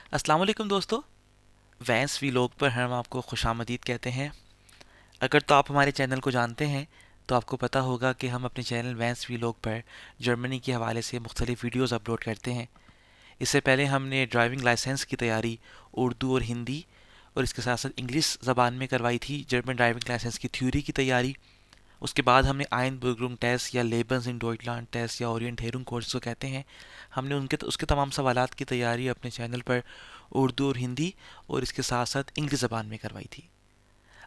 अस्सलाम वालेकुम दोस्तों, वैंस वीलॉग पर हम आपको खुशामदीद कहते हैं। अगर तो आप हमारे चैनल को जानते हैं तो आपको पता होगा कि हम अपने चैनल वैंस वीलॉग पर जर्मनी के हवाले से मुख्तलिफ वीडियोस अपलोड करते हैं। इससे पहले हमने ड्राइविंग लाइसेंस की तैयारी उर्दू और हिंदी और इसके साथ साथ इंग्लिश ज़बान में करवाई थी। जर्मन ड्राइविंग लाइसेंस की थ्योरी की तैयारी, उसके बाद हमने आइनबर्गरुंग टेस्ट या लेबन्स इन डॉइटलैंड टेस्ट या ओरिएंटेरुंग कोर्स को कहते हैं, हमने उनके उसके तमाम सवालात की तैयारी अपने चैनल पर उर्दू और हिंदी और इसके साथ साथ इंग्लिश ज़बान में करवाई थी।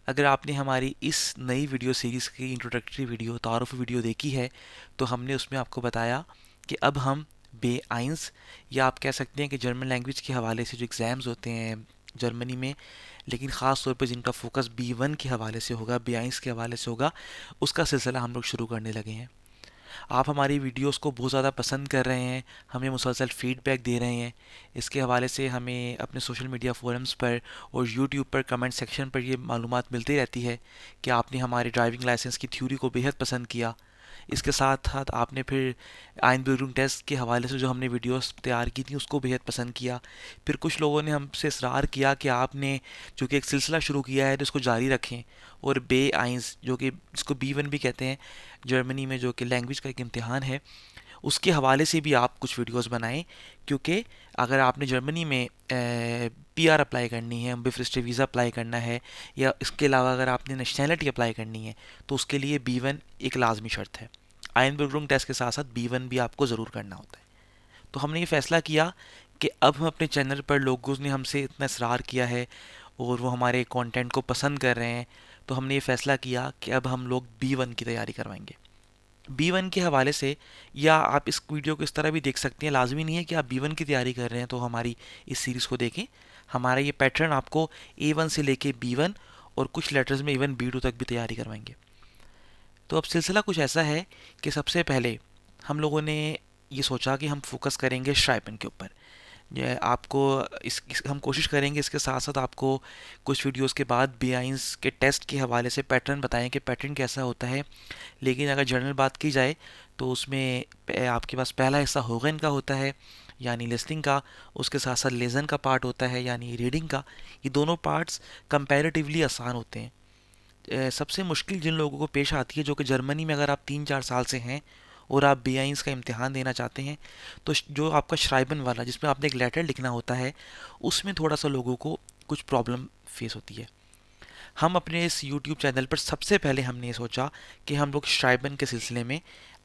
अगर आपने हमारी इस नई वीडियो सीरीज़ की इंट्रोडक्टरी वीडियो तारुफ वीडियो देखी है तो हमने उसमें आपको बताया कि अब हम बे आइंस या आप कह सकते हैं कि जर्मन लैंग्वेज के हवाले से जो एग्ज़ाम्स होते हैं जर्मनी में, लेकिन ख़ास तौर पर जिनका फोकस B1 के हवाले से होगा, बे आइंस के हवाले से होगा, उसका सिलसिला हम लोग शुरू करने लगे हैं। आप हमारी वीडियोस को बहुत ज़्यादा पसंद कर रहे हैं, हमें मुसलसल फीडबैक दे रहे हैं। इसके हवाले से हमें अपने सोशल मीडिया फोरम्स पर और यूट्यूब पर कमेंट सेक्शन पर ये मालूमात मिलती रहती है कि आपने हमारे ड्राइविंग लाइसेंस की थ्योरी को बेहद पसंद किया। इसके साथ साथ आपने फिर आइनबर्गरुंग टेस्ट के हवाले से जो हमने वीडियोस तैयार की थी उसको बेहद पसंद किया। फिर कुछ लोगों ने हमसे इसरार किया कि आपने जो कि एक सिलसिला शुरू किया है तो इसको जारी रखें और बे आइंस जो कि इसको B1 भी कहते हैं जर्मनी में, जो कि लैंग्वेज का एक इम्तिहान है, उसके हवाले से भी आप कुछ वीडियोस बनाएं। क्योंकि अगर आपने जर्मनी में PR अप्लाई करनी है, बेफ्रिस्टे वीज़ा अप्लाई करना है, या इसके अलावा अगर आपने नेशनैलिटी अप्लाई करनी है तो उसके लिए B1 एक लाजमी शर्त है। आइनबर्गरुंग टेस्ट के साथ साथ B1 भी आपको ज़रूर करना होता है। तो हमने ये फ़ैसला किया कि अब हम अपने चैनल पर, लोगों ने हमसे इतना इसरार किया है और वो हमारे कंटेंट को पसंद कर रहे हैं, तो हमने ये फ़ैसला किया कि अब हम लोग B1 की तैयारी करवाएंगे। B1 के हवाले से, या आप इस वीडियो को इस तरह भी देख सकते हैं, लाजमी नहीं है कि आप B1 की तैयारी कर रहे हैं तो हमारी इस सीरीज़ को देखें। हमारा ये पैटर्न आपको A1 से लेके B1 और कुछ लेटर्स में इवन B2 तक भी तैयारी करवाएंगे। तो अब सिलसिला कुछ ऐसा है कि सबसे पहले हम लोगों ने ये सोचा कि हम फोकस करेंगे श्राइबन के ऊपर। ये आपको हम कोशिश करेंगे इसके साथ साथ आपको कुछ वीडियोस के बाद B1 के टेस्ट के हवाले से पैटर्न बताएं कि पैटर्न कैसा होता है। लेकिन अगर जनरल बात की जाए तो उसमें आपके पास पहला हिस्सा होगन का होता है यानी लिसनिंग का, उसके साथ साथ लेजन का पार्ट होता है यानी रीडिंग का। ये दोनों पार्ट्स कंपैरेटिवली आसान होते हैं। सबसे मुश्किल जिन लोगों को पेश आती है जो कि जर्मनी में अगर आप 3-4 साल से हैं और आप B1 का इम्तिहान देना चाहते हैं, तो जो आपका श्राइबन वाला जिसमें आपने एक लेटर लिखना होता है, उसमें थोड़ा सा लोगों को कुछ प्रॉब्लम फेस होती है। हम अपने इस YouTube चैनल पर सबसे पहले हमने ये सोचा कि हम लोग श्राइबन के सिलसिले में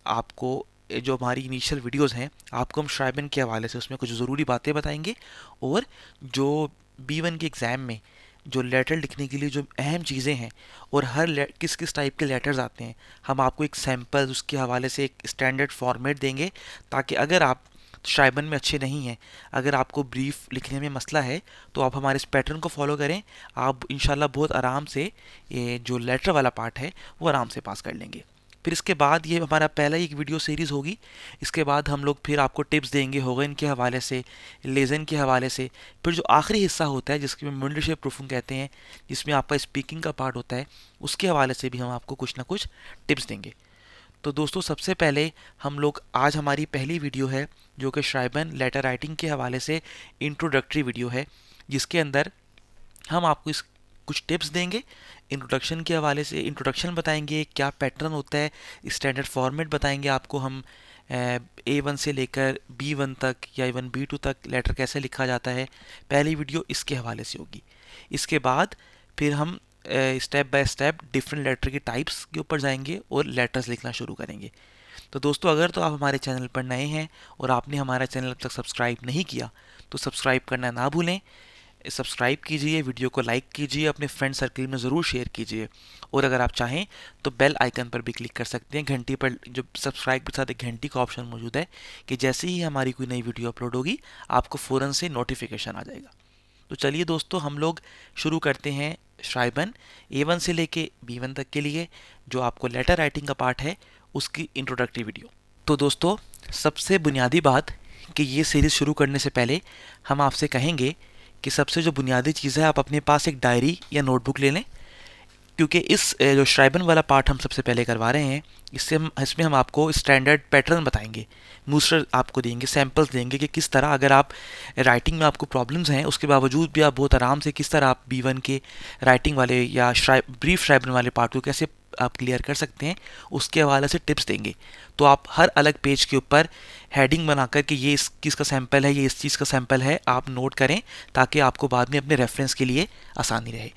आपको जो हमारी इनिशियल वीडियोस हैं, आपको हम श्राइबन के हवाले से उसमें कुछ ज़रूरी बातें बताएंगे और जो B1 के एग्ज़ाम में जो लेटर लिखने के लिए जो अहम चीज़ें हैं और हर किस किस टाइप के लेटर्स आते हैं, हम आपको एक सैम्पल उसके हवाले से एक स्टैंडर्ड फॉर्मेट देंगे, ताकि अगर आप श्राइबन में अच्छे नहीं हैं, अगर आपको ब्रीफ लिखने में मसला है, तो आप हमारे इस पैटर्न को फॉलो करें। आप इंशाल्लाह बहुत आराम से ये जो लेटर वाला पार्ट है वो आराम से पास कर लेंगे। फिर इसके बाद ये हमारा पहला ही एक वीडियो सीरीज़ होगी। इसके बाद हम लोग फिर आपको टिप्स देंगे होगन के हवाले से, लेजन के हवाले से। फिर जो आखिरी हिस्सा होता है जिसके में मुंडशे प्रूफिंग कहते हैं, जिसमें आपका स्पीकिंग का पार्ट होता है, उसके हवाले से भी हम आपको कुछ ना कुछ टिप्स देंगे। तो दोस्तों, सबसे पहले हम लोग आज हमारी पहली वीडियो है जो कि श्राइबन लेटर राइटिंग के हवाले से इंट्रोडक्टरी वीडियो है, जिसके अंदर हम आपको इस कुछ टिप्स देंगे। इंट्रोडक्शन के हवाले से इंट्रोडक्शन बताएंगे, क्या पैटर्न होता है, स्टैंडर्ड फॉर्मेट बताएंगे आपको हम, A1 से लेकर B1 तक या इवन B2 तक लेटर कैसे लिखा जाता है। पहली वीडियो इसके हवाले से होगी। इसके बाद फिर हम step by step different letter की टाइप्स के ऊपर जाएंगे और लेटर्स लिखना शुरू करेंगे। तो दोस्तों, अगर तो आप हमारे चैनल पर नए हैं और आपने हमारा चैनल अब तक सब्सक्राइब नहीं किया तो सब्सक्राइब करना ना भूलें। सब्सक्राइब कीजिए, वीडियो को लाइक कीजिए, अपने फ्रेंड सर्कल में ज़रूर शेयर कीजिए, और अगर आप चाहें तो बेल आइकन पर भी क्लिक कर सकते हैं। घंटी पर जो सब्सक्राइब के साथ एक घंटी का ऑप्शन मौजूद है कि जैसे ही हमारी कोई नई वीडियो अपलोड होगी आपको फ़ौरन से नोटिफिकेशन आ जाएगा। तो चलिए दोस्तों, हम लोग शुरू करते हैं श्राइबन A1 से लेके B1 तक के लिए जो आपको लेटर राइटिंग का पार्ट है उसकी इंट्रोडक्टरी वीडियो। तो दोस्तों, सबसे बुनियादी बात कि ये सीरीज़ शुरू करने से पहले हम आपसे कहेंगे कि सबसे जो बुनियादी चीज़ है, आप अपने पास एक डायरी या नोटबुक ले लें। क्योंकि इस जो श्राइबन वाला पार्ट हम सबसे पहले करवा रहे हैं, इसमें हम आपको स्टैंडर्ड पैटर्न बताएंगे, मूसर आपको देंगे, सैम्पल्स देंगे कि किस तरह अगर आप राइटिंग में आपको प्रॉब्लम्स हैं उसके बावजूद भी आप बहुत आराम से किस तरह आप B1 के राइटिंग वाले या ब्रीफ श्राइबन वाले पार्ट को कैसे आप क्लियर कर सकते हैं, उसके हवाले से टिप्स देंगे। तो आप हर अलग पेज के ऊपर हेडिंग बनाकर कि ये इस चीज़ का सैम्पल है, ये इस चीज़ का सैम्पल है, आप नोट करें ताकि आपको बाद में अपने रेफरेंस के लिए आसानी रहे।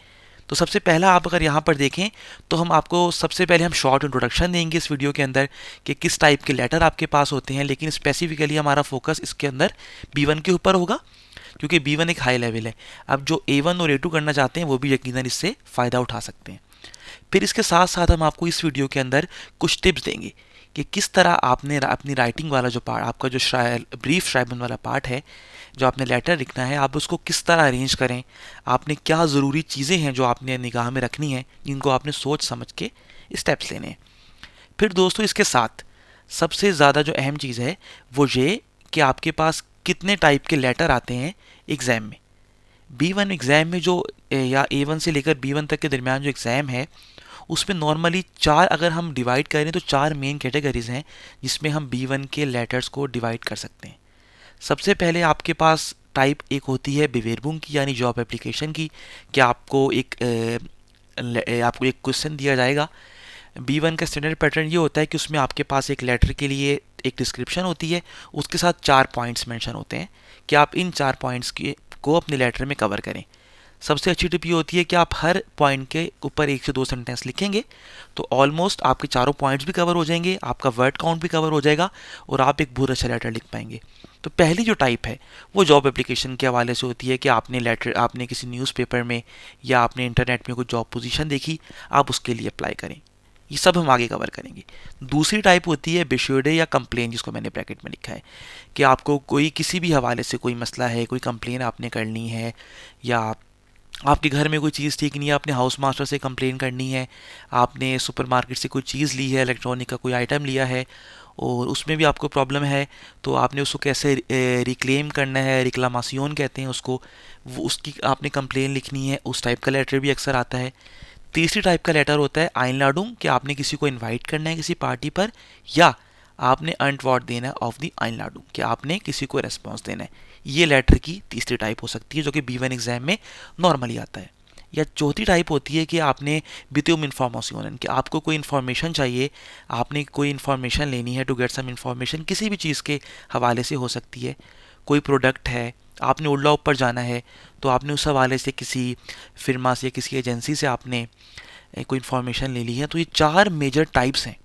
तो सबसे पहला आप अगर यहाँ पर देखें तो हम आपको सबसे पहले हम शॉर्ट इंट्रोडक्शन देंगे इस वीडियो के अंदर कि किस टाइप के लेटर आपके पास होते हैं, लेकिन स्पेसिफिकली हमारा फोकस इसके अंदर B1 के ऊपर होगा क्योंकि B1 एक हाई लेवल है। अब जो A1 और A2 करना चाहते हैं वो भी यकीनन इससे फ़ायदा उठा सकते हैं। फिर इसके साथ साथ हम आपको इस वीडियो के अंदर कुछ टिप्स देंगे कि किस तरह आपने अपनी राइटिंग वाला जो पार्ट, आपका जो ब्रीफ श्राइबन वाला पार्ट है, जो आपने लेटर लिखना है, आप उसको किस तरह अरेंज करें, आपने क्या ज़रूरी चीज़ें हैं जो आपने निगाह में रखनी है, जिनको आपने सोच समझ के स्टेप्स लेने हैं। फिर दोस्तों इसके साथ सबसे ज़्यादा जो अहम चीज़ है वो ये कि आपके पास कितने टाइप के लेटर आते हैं एग्ज़ाम में। B1 एग्ज़ाम में जो या A1 से लेकर B1 तक के दरमियान जो एग्ज़ाम है उसमें नॉर्मली 4, अगर हम डिवाइड करें तो 4 मेन कैटेगरीज हैं जिसमें हम B1 के लेटर्स को डिवाइड कर सकते हैं। सबसे पहले आपके पास टाइप एक होती है बेवेरबुंग की, यानी जॉब एप्लीकेशन की, कि आपको एक क्वेश्चन दिया जाएगा। B1 का स्टैंडर्ड पैटर्न ये होता है कि उसमें आपके पास एक लेटर के लिए एक डिस्क्रिप्शन होती है, उसके साथ 4 पॉइंट्स मेंशन होते हैं कि आप इन 4 पॉइंट्स को अपने लेटर में कवर करें। सबसे अच्छी टिप ये होती है कि आप हर पॉइंट के ऊपर 1 से 2 सेंटेंस लिखेंगे तो ऑलमोस्ट आपके चारों पॉइंट्स भी कवर हो जाएंगे, आपका वर्ड काउंट भी कवर हो जाएगा और आप एक बहुत अच्छा लेटर लिख पाएंगे। तो पहली जो टाइप है वो जॉब एप्लीकेशन के हवाले से होती है कि आपने किसी न्यूज़पेपर में या आपने इंटरनेट में कोई जॉब पोजीशन देखी, आप उसके लिए अप्लाई करें। ये सब हम आगे कवर करेंगे। दूसरी टाइप होती है बेशुएडे या कंप्लेन, जिसको मैंने ब्रैकेट में लिखा है कि आपको कोई किसी भी हवाले से कोई मसला है, कोई कंप्लेन आपने करनी है, या आपके घर में कोई चीज़ ठीक नहीं है, आपने हाउस मास्टर से कंप्लेन करनी है, आपने सुपरमार्केट से कोई चीज़ ली है, इलेक्ट्रॉनिक का कोई आइटम लिया है और उसमें भी आपको प्रॉब्लम है, तो आपने उसको कैसे रिक्लेम करना है, रिक्लामासियोन कहते हैं उसको, वो उसकी आपने कंप्लेन लिखनी है। उस टाइप का लेटर भी अक्सर आता है। तीसरी टाइप का लेटर होता है आइनलाडुंग, कि आपने किसी को इनवाइट करना है किसी पार्टी पर, या आपने अंटवार्ड देना है ऑफ द आइनलाडुंग, कि आपने किसी को रेस्पॉन्स देना है। ये लेटर की तीसरी टाइप हो सकती है जो कि B1 एग्जाम में नॉर्मली आता है। या चौथी टाइप होती है कि आपने बितुम इन्फॉर्मेशन, कि आपको कोई इन्फॉर्मेशन चाहिए, आपने कोई इन्फॉर्मेशन लेनी है, टू गेट सम इन्फॉर्मेशन, किसी भी चीज़ के हवाले से हो सकती है। कोई प्रोडक्ट है, आपने उड़ला ऊपर जाना है, तो आपने उस हवाले से किसी फिरमा से या किसी एजेंसी से आपने कोई इन्फॉर्मेशन ले ली है। तो ये 4 मेजर टाइप्स हैं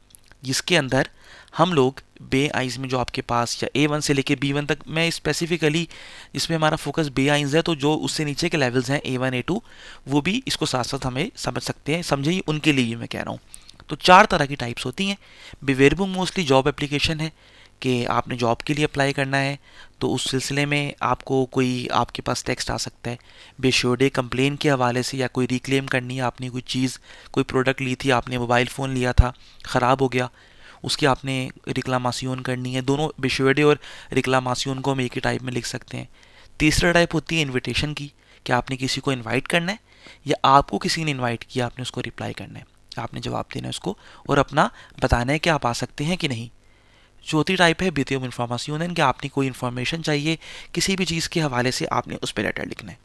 जिसके अंदर हम लोग बे आइंस में जो आपके पास या A1 से लेके B1 तक, मैं स्पेसिफिकली जिसमें हमारा फोकस बे आइंस है, तो जो उससे नीचे के लेवल्स हैं A1 A2 वो भी इसको साथ साथ हमें समझ सकते हैं, समझे, उनके लिए मैं कह रहा हूँ। तो 4 तरह की टाइप्स होती हैं। बेवेरबुंग मोस्टली जॉब एप्लीकेशन है कि आपने जॉब के लिए अप्लाई करना है, तो उस सिलसिले में आपको कोई आपके पास टेक्स्ट आ सकता है। बेशुएडे कंप्लेन के हवाले से, या कोई रिक्लेम करनी है, आपने कोई चीज़, कोई प्रोडक्ट ली थी, आपने मोबाइल फ़ोन लिया था, ख़राब हो गया, उसकी आपने रिक्लामासियोन करनी है। दोनों बेशुएडे और रिक्लामासियोन को हम एक ही टाइप में लिख सकते हैं। तीसरा टाइप होती है इनविटेशन की, कि आपने किसी को इनवाइट करना है या आपको किसी ने इनवाइट किया, आपने उसको रिप्लाई करना है, आपने जवाब देना है उसको और अपना बताना है कि आप आ सकते हैं कि नहीं। चौथी टाइप है बितुम इन्फॉर्मेशन, कि आपने कोई इन्फॉर्मेशन चाहिए किसी भी चीज़ के हवाले से, आपने उस पर लेटर लिखना है।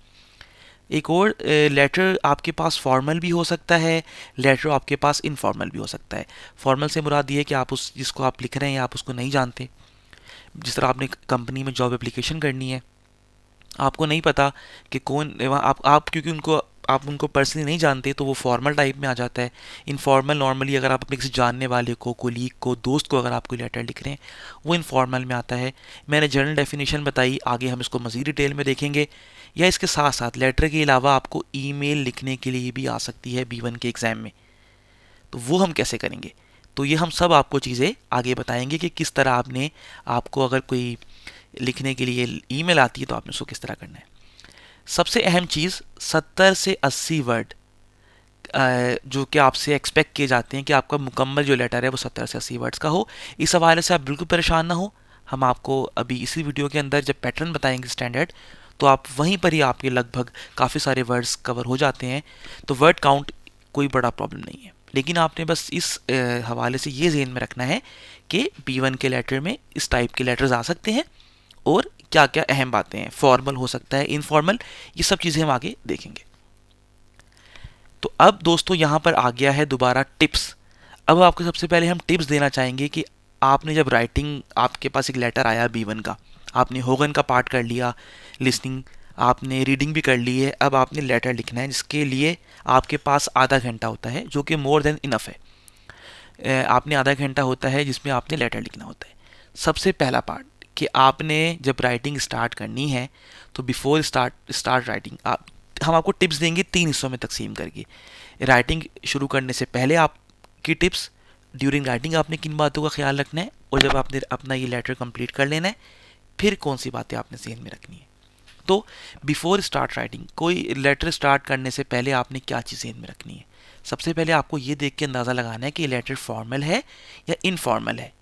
एक और लेटर आपके पास फॉर्मल भी हो सकता है, लेटर आपके पास इनफॉर्मल भी हो सकता है। फॉर्मल से मुराद ये है कि आप उस जिसको आप लिख रहे हैं आप उसको नहीं जानते। जिस तरह आपने कंपनी में जॉब एप्लीकेशन करनी है, आपको नहीं पता कि कौन आप क्योंकि आप उनको पर्सनली नहीं जानते, तो वो फॉर्मल टाइप में आ जाता है। इनफॉर्मल नॉर्मली अगर आप अपने किसी जानने वाले को, कोलीग को, दोस्त को अगर आप कोई लेटर लिख रहे हैं, वो इनफॉर्मल में आता है। मैंने जनरल डेफिनेशन बताई, आगे हम इसको मज़ीद डिटेल में देखेंगे। या इसके साथ साथ लेटर के अलावा आपको ईमेल लिखने के लिए भी आ सकती है B1 के एग्ज़ाम में, तो वो हम कैसे करेंगे। तो ये हम सब आपको चीज़ें आगे बताएंगे कि किस तरह आपको अगर कोई लिखने के लिए ईमेल आती है तो आपने उसको किस तरह करना है। सबसे अहम चीज़ 70 से 80 वर्ड जो कि आपसे एक्सपेक्ट किए जाते हैं कि आपका मुकम्मल जो लेटर है वो 70 से 80 वर्ड्स का हो। इस हवाले से आप बिल्कुल परेशान ना हो, हम आपको अभी इसी वीडियो के अंदर जब पैटर्न बताएंगे स्टैंडर्ड, तो आप वहीं पर ही आपके लगभग काफ़ी सारे वर्ड्स कवर हो जाते हैं। तो वर्ड काउंट कोई बड़ा प्रॉब्लम नहीं है। लेकिन आपने बस इस हवाले से ये ज़हन में रखना है कि B1 के लेटर में इस टाइप के लेटर्स आ सकते हैं और क्या क्या अहम बातें हैं, फॉर्मल हो सकता है, इनफॉर्मल, ये सब चीज़ें हम आगे देखेंगे। तो अब दोस्तों यहाँ पर आ गया है दोबारा टिप्स। अब आपको सबसे पहले हम टिप्स देना चाहेंगे कि आपने जब राइटिंग, आपके पास एक लेटर आया B1 का, आपने होगन का पार्ट कर लिया, लिसनिंग, आपने रीडिंग भी कर ली है, अब आपने लेटर लिखना है जिसके लिए आपके पास आधा घंटा होता है, जो कि मोर देन इनफ है। आपने आधा घंटा होता है जिसमें आपने लेटर लिखना होता है। सबसे पहला पार्ट कि आपने जब राइटिंग स्टार्ट करनी है तो बिफोर स्टार्ट राइटिंग हम आपको टिप्स देंगे 3 हिस्सों में तकसीम करके। राइटिंग शुरू करने से पहले आपकी टिप्स, ड्यूरिंग राइटिंग आपने किन बातों का ख्याल रखना है, और जब आपने अपना ये लेटर कंप्लीट कर लेना है फिर कौन सी बातें आपने ज़हन में रखनी है। तो बिफोर स्टार्ट राइटिंग, कोई लेटर स्टार्ट करने से पहले आपने क्या चीज़ ज़हन में रखनी है। सबसे पहले आपको ये देख के अंदाज़ा लगाना है कि ये लेटर फॉर्मल है या इनफॉर्मल है।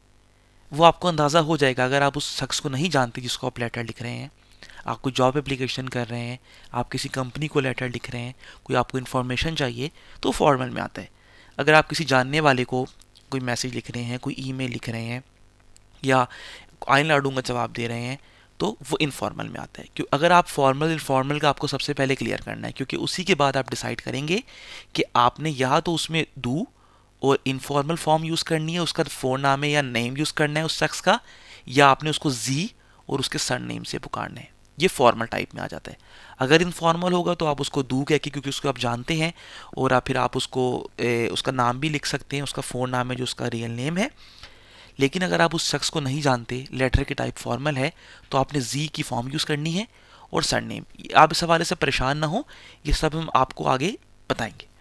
वो आपको अंदाज़ा हो जाएगा अगर आप उस शख्स को नहीं जानते जिसको आप लेटर लिख रहे हैं, आप कोई जॉब एप्लीकेशन कर रहे हैं, आप किसी कंपनी को लेटर लिख रहे हैं, कोई आपको इन्फॉर्मेशन चाहिए तो फॉर्मल में आता है। अगर आप किसी जानने वाले को कोई मैसेज लिख रहे हैं, कोई ईमेल लिख रहे हैं या आइन लाडूंगा जवाब दे रहे हैं तो वो इनफॉर्मल में आता है। क्यों? अगर आप फॉर्मल इनफॉर्मल का आपको सबसे पहले क्लियर करना है, क्योंकि उसी के बाद आप डिसाइड करेंगे कि आपने या तो उसमें डू और इनफॉर्मल फॉर्म यूज़ करनी है, उसका फ़ोन नाम है या नेम यूज़ करना है उस शख्स का, या आपने उसको जी और उसके सर नेम से पुकारना है। ये फॉर्मल टाइप में आ जाता है। अगर इनफॉर्मल होगा तो आप उसको दू कह के, क्योंकि उसको आप जानते हैं, और फिर आप उसको उसका नाम भी लिख सकते हैं, उसका फ़ोन नाम है जो उसका रियल नेम है। लेकिन अगर आप उस शख्स को नहीं जानते, लेटर के टाइप फॉर्मल है, तो आपने जी की फॉर्म यूज़ करनी है और सरनेम। आप इस हवाले से परेशान ना हो, ये सब हम आपको आगे बताएंगे।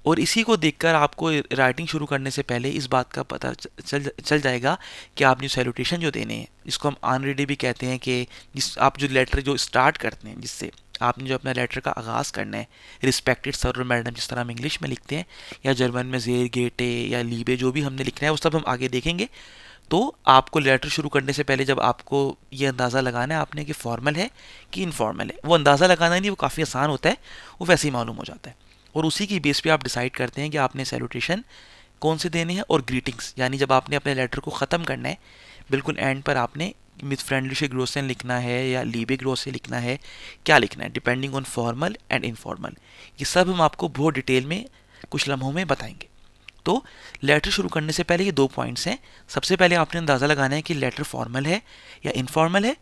और इसी को देखकर आपको राइटिंग शुरू करने से पहले इस बात का पता चल जाएगा कि आपने सैल्यूटेशन जो देने हैं, जिसको हम ऑनरेडी भी कहते हैं, कि जिस आप जो लेटर जो स्टार्ट करते हैं, जिससे आपने जो अपना लेटर का आगाज़ करना है, रिस्पेक्टेड सर और मैडम जिस तरह हम इंग्लिश में लिखते हैं, या जर्मन में ज़ेर गेटे या लीबे, जो भी हमने लिखना है वो सब हम आगे देखेंगे। तो आपको लेटर शुरू करने से पहले जब आपको ये अंदाज़ा लगाना है आपने कि फॉर्मल है कि इनफॉर्मल है, वो अंदाज़ा लगाना नहीं, वो काफ़ी आसान होता है, वो वैसे ही मालूम हो जाता है। और उसी की बेस पे आप डिसाइड करते हैं कि आपने सैल्यूटेशन कौन से देने हैं, और ग्रीटिंग्स, यानी जब आपने अपने लेटर को ख़त्म करना है बिल्कुल एंड पर आपने मिस फ्रेंडली ग्रोसन लिखना है या लीबे ग्रोस से लिखना है, क्या लिखना है, depending on formal and informal. ये सब हम आपको बहुत डिटेल में कुछ लम्हों में बताएंगे। तो लेटर शुरू करने से पहले ये 2 पॉइंट्स हैं। सबसे पहले आपने अंदाज़ा लगाना है कि लेटर फॉर्मल है या इनफॉर्मल है,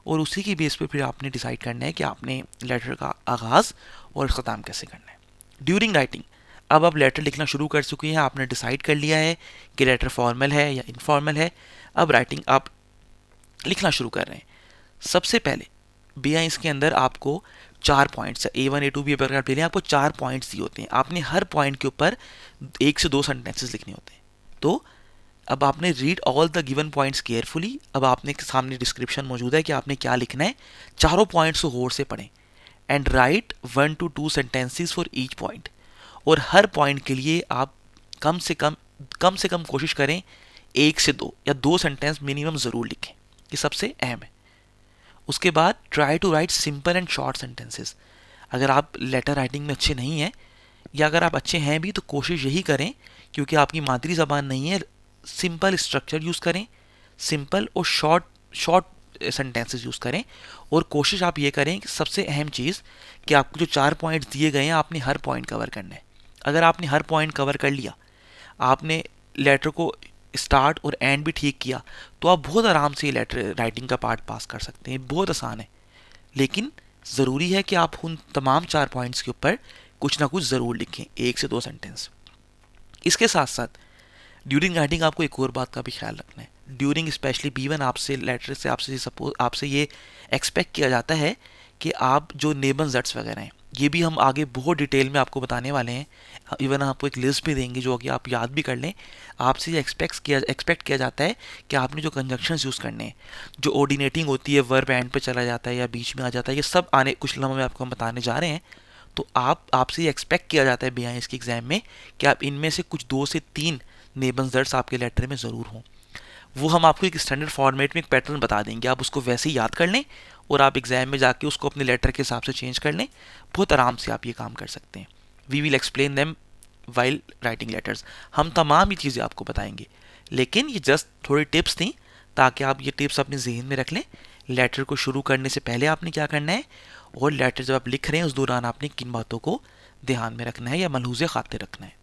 और उसी की बेस पे फिर आपने डिसाइड करना है कि आपने लेटर का आगाज़ और ख़त्म कैसे करना है। ड्यूरिंग राइटिंग, अब आप लेटर लिखना शुरू कर चुके हैं, आपने डिसाइड कर लिया है कि लेटर फॉर्मल है या इनफॉर्मल है। अब राइटिंग आप लिखना शुरू कर रहे हैं। सबसे पहले B1 इसके अंदर आपको 4 पॉइंट्स, A1 A2 B प्रकार ले लें, आपको 4 पॉइंट्स दिए होते हैं। आपने हर पॉइंट के ऊपर 1 से 2 सेंटेंसेस लिखने होते हैं। तो अब आपने read all the given points carefully. अब आपने सामने डिस्क्रिप्शन मौजूद है कि आपने क्या लिखना है। चारों पॉइंट्स को गौर से पढ़ें and right 1 to 2 sentences for each point. और हर पॉइंट के लिए आप कम से कम कोशिश करें 1 से 2 या 2 सेंटेंस मिनिमम ज़रूर लिखें, ये सबसे अहम है। उसके बाद try to write simple and short sentences. अगर आप लेटर राइटिंग में अच्छे नहीं हैं, या अगर आप अच्छे हैं भी, तो कोशिश यही करें, क्योंकि आपकी मादरी ज़बान नहीं है, सिंपल स्ट्रक्चर यूज़ करें, सिंपल और शॉर्ट सेंटेंसेस यूज़ करें। और कोशिश आप ये करें कि सबसे अहम चीज़ कि आपको जो 4 पॉइंट्स दिए गए हैं आपने हर पॉइंट कवर करना है। अगर आपने हर पॉइंट कवर कर लिया, आपने लेटर को स्टार्ट और एंड भी ठीक किया, तो आप बहुत आराम से लेटर राइटिंग का पार्ट पास कर सकते हैं। बहुत आसान है, लेकिन ज़रूरी है कि आप उन तमाम 4 पॉइंट्स के ऊपर कुछ ना कुछ ज़रूर लिखें, 1 से 2 सेंटेंस। इसके साथ साथ ड्यूरिंग राइटिंग आपको एक और बात का भी ख्याल रखना है। ड्यूरिंग स्पेशली B1 आपसे लेटर से आपसे ये एक्सपेक्ट किया जाता है कि आप जो नेबन जट्स वगैरह हैं, ये भी हम आगे बहुत डिटेल में आपको बताने वाले हैं। इवन आपको एक लिस्ट भी देंगे जो कि आप याद भी कर लें। आपसे ये एक्सपेक्ट किया जाता है कि आपने जो कंजक्शंस यूज़ करने हैं, जो ऑर्डिनेटिंग होती है, वर्ब एंड पे चला जाता है या बीच में आ जाता है, ये सब आने कुछ लम्हों में आपको हम बताने जा रहे हैं। तो आपसे ये एक्सपेक्ट किया जाता है B1 के एग्ज़ाम में कि आप इनमें से कुछ 2 से 3 नेबन जट्स आपके लेटर में ज़रूर हों। वो हम आपको एक स्टैंडर्ड फॉर्मेट में एक पैटर्न बता देंगे, आप उसको वैसे ही याद कर लें और आप एग्ज़ाम में जाके उसको अपने लेटर के हिसाब से चेंज कर लें। बहुत आराम से आप ये काम कर सकते हैं। We will explain them while writing letters. हम तमाम ये चीज़ें आपको बताएंगे, लेकिन ये जस्ट थोड़ी टिप्स थी ताकि आप ये टिप्स अपने जहन में रख लें। लेटर को शुरू करने से पहले आपने क्या करना है, और लेटर जब आप लिख रहे हैं उस दौरान आपने किन बातों को ध्यान में रखना है या मलहूज़े खातिर रखना है।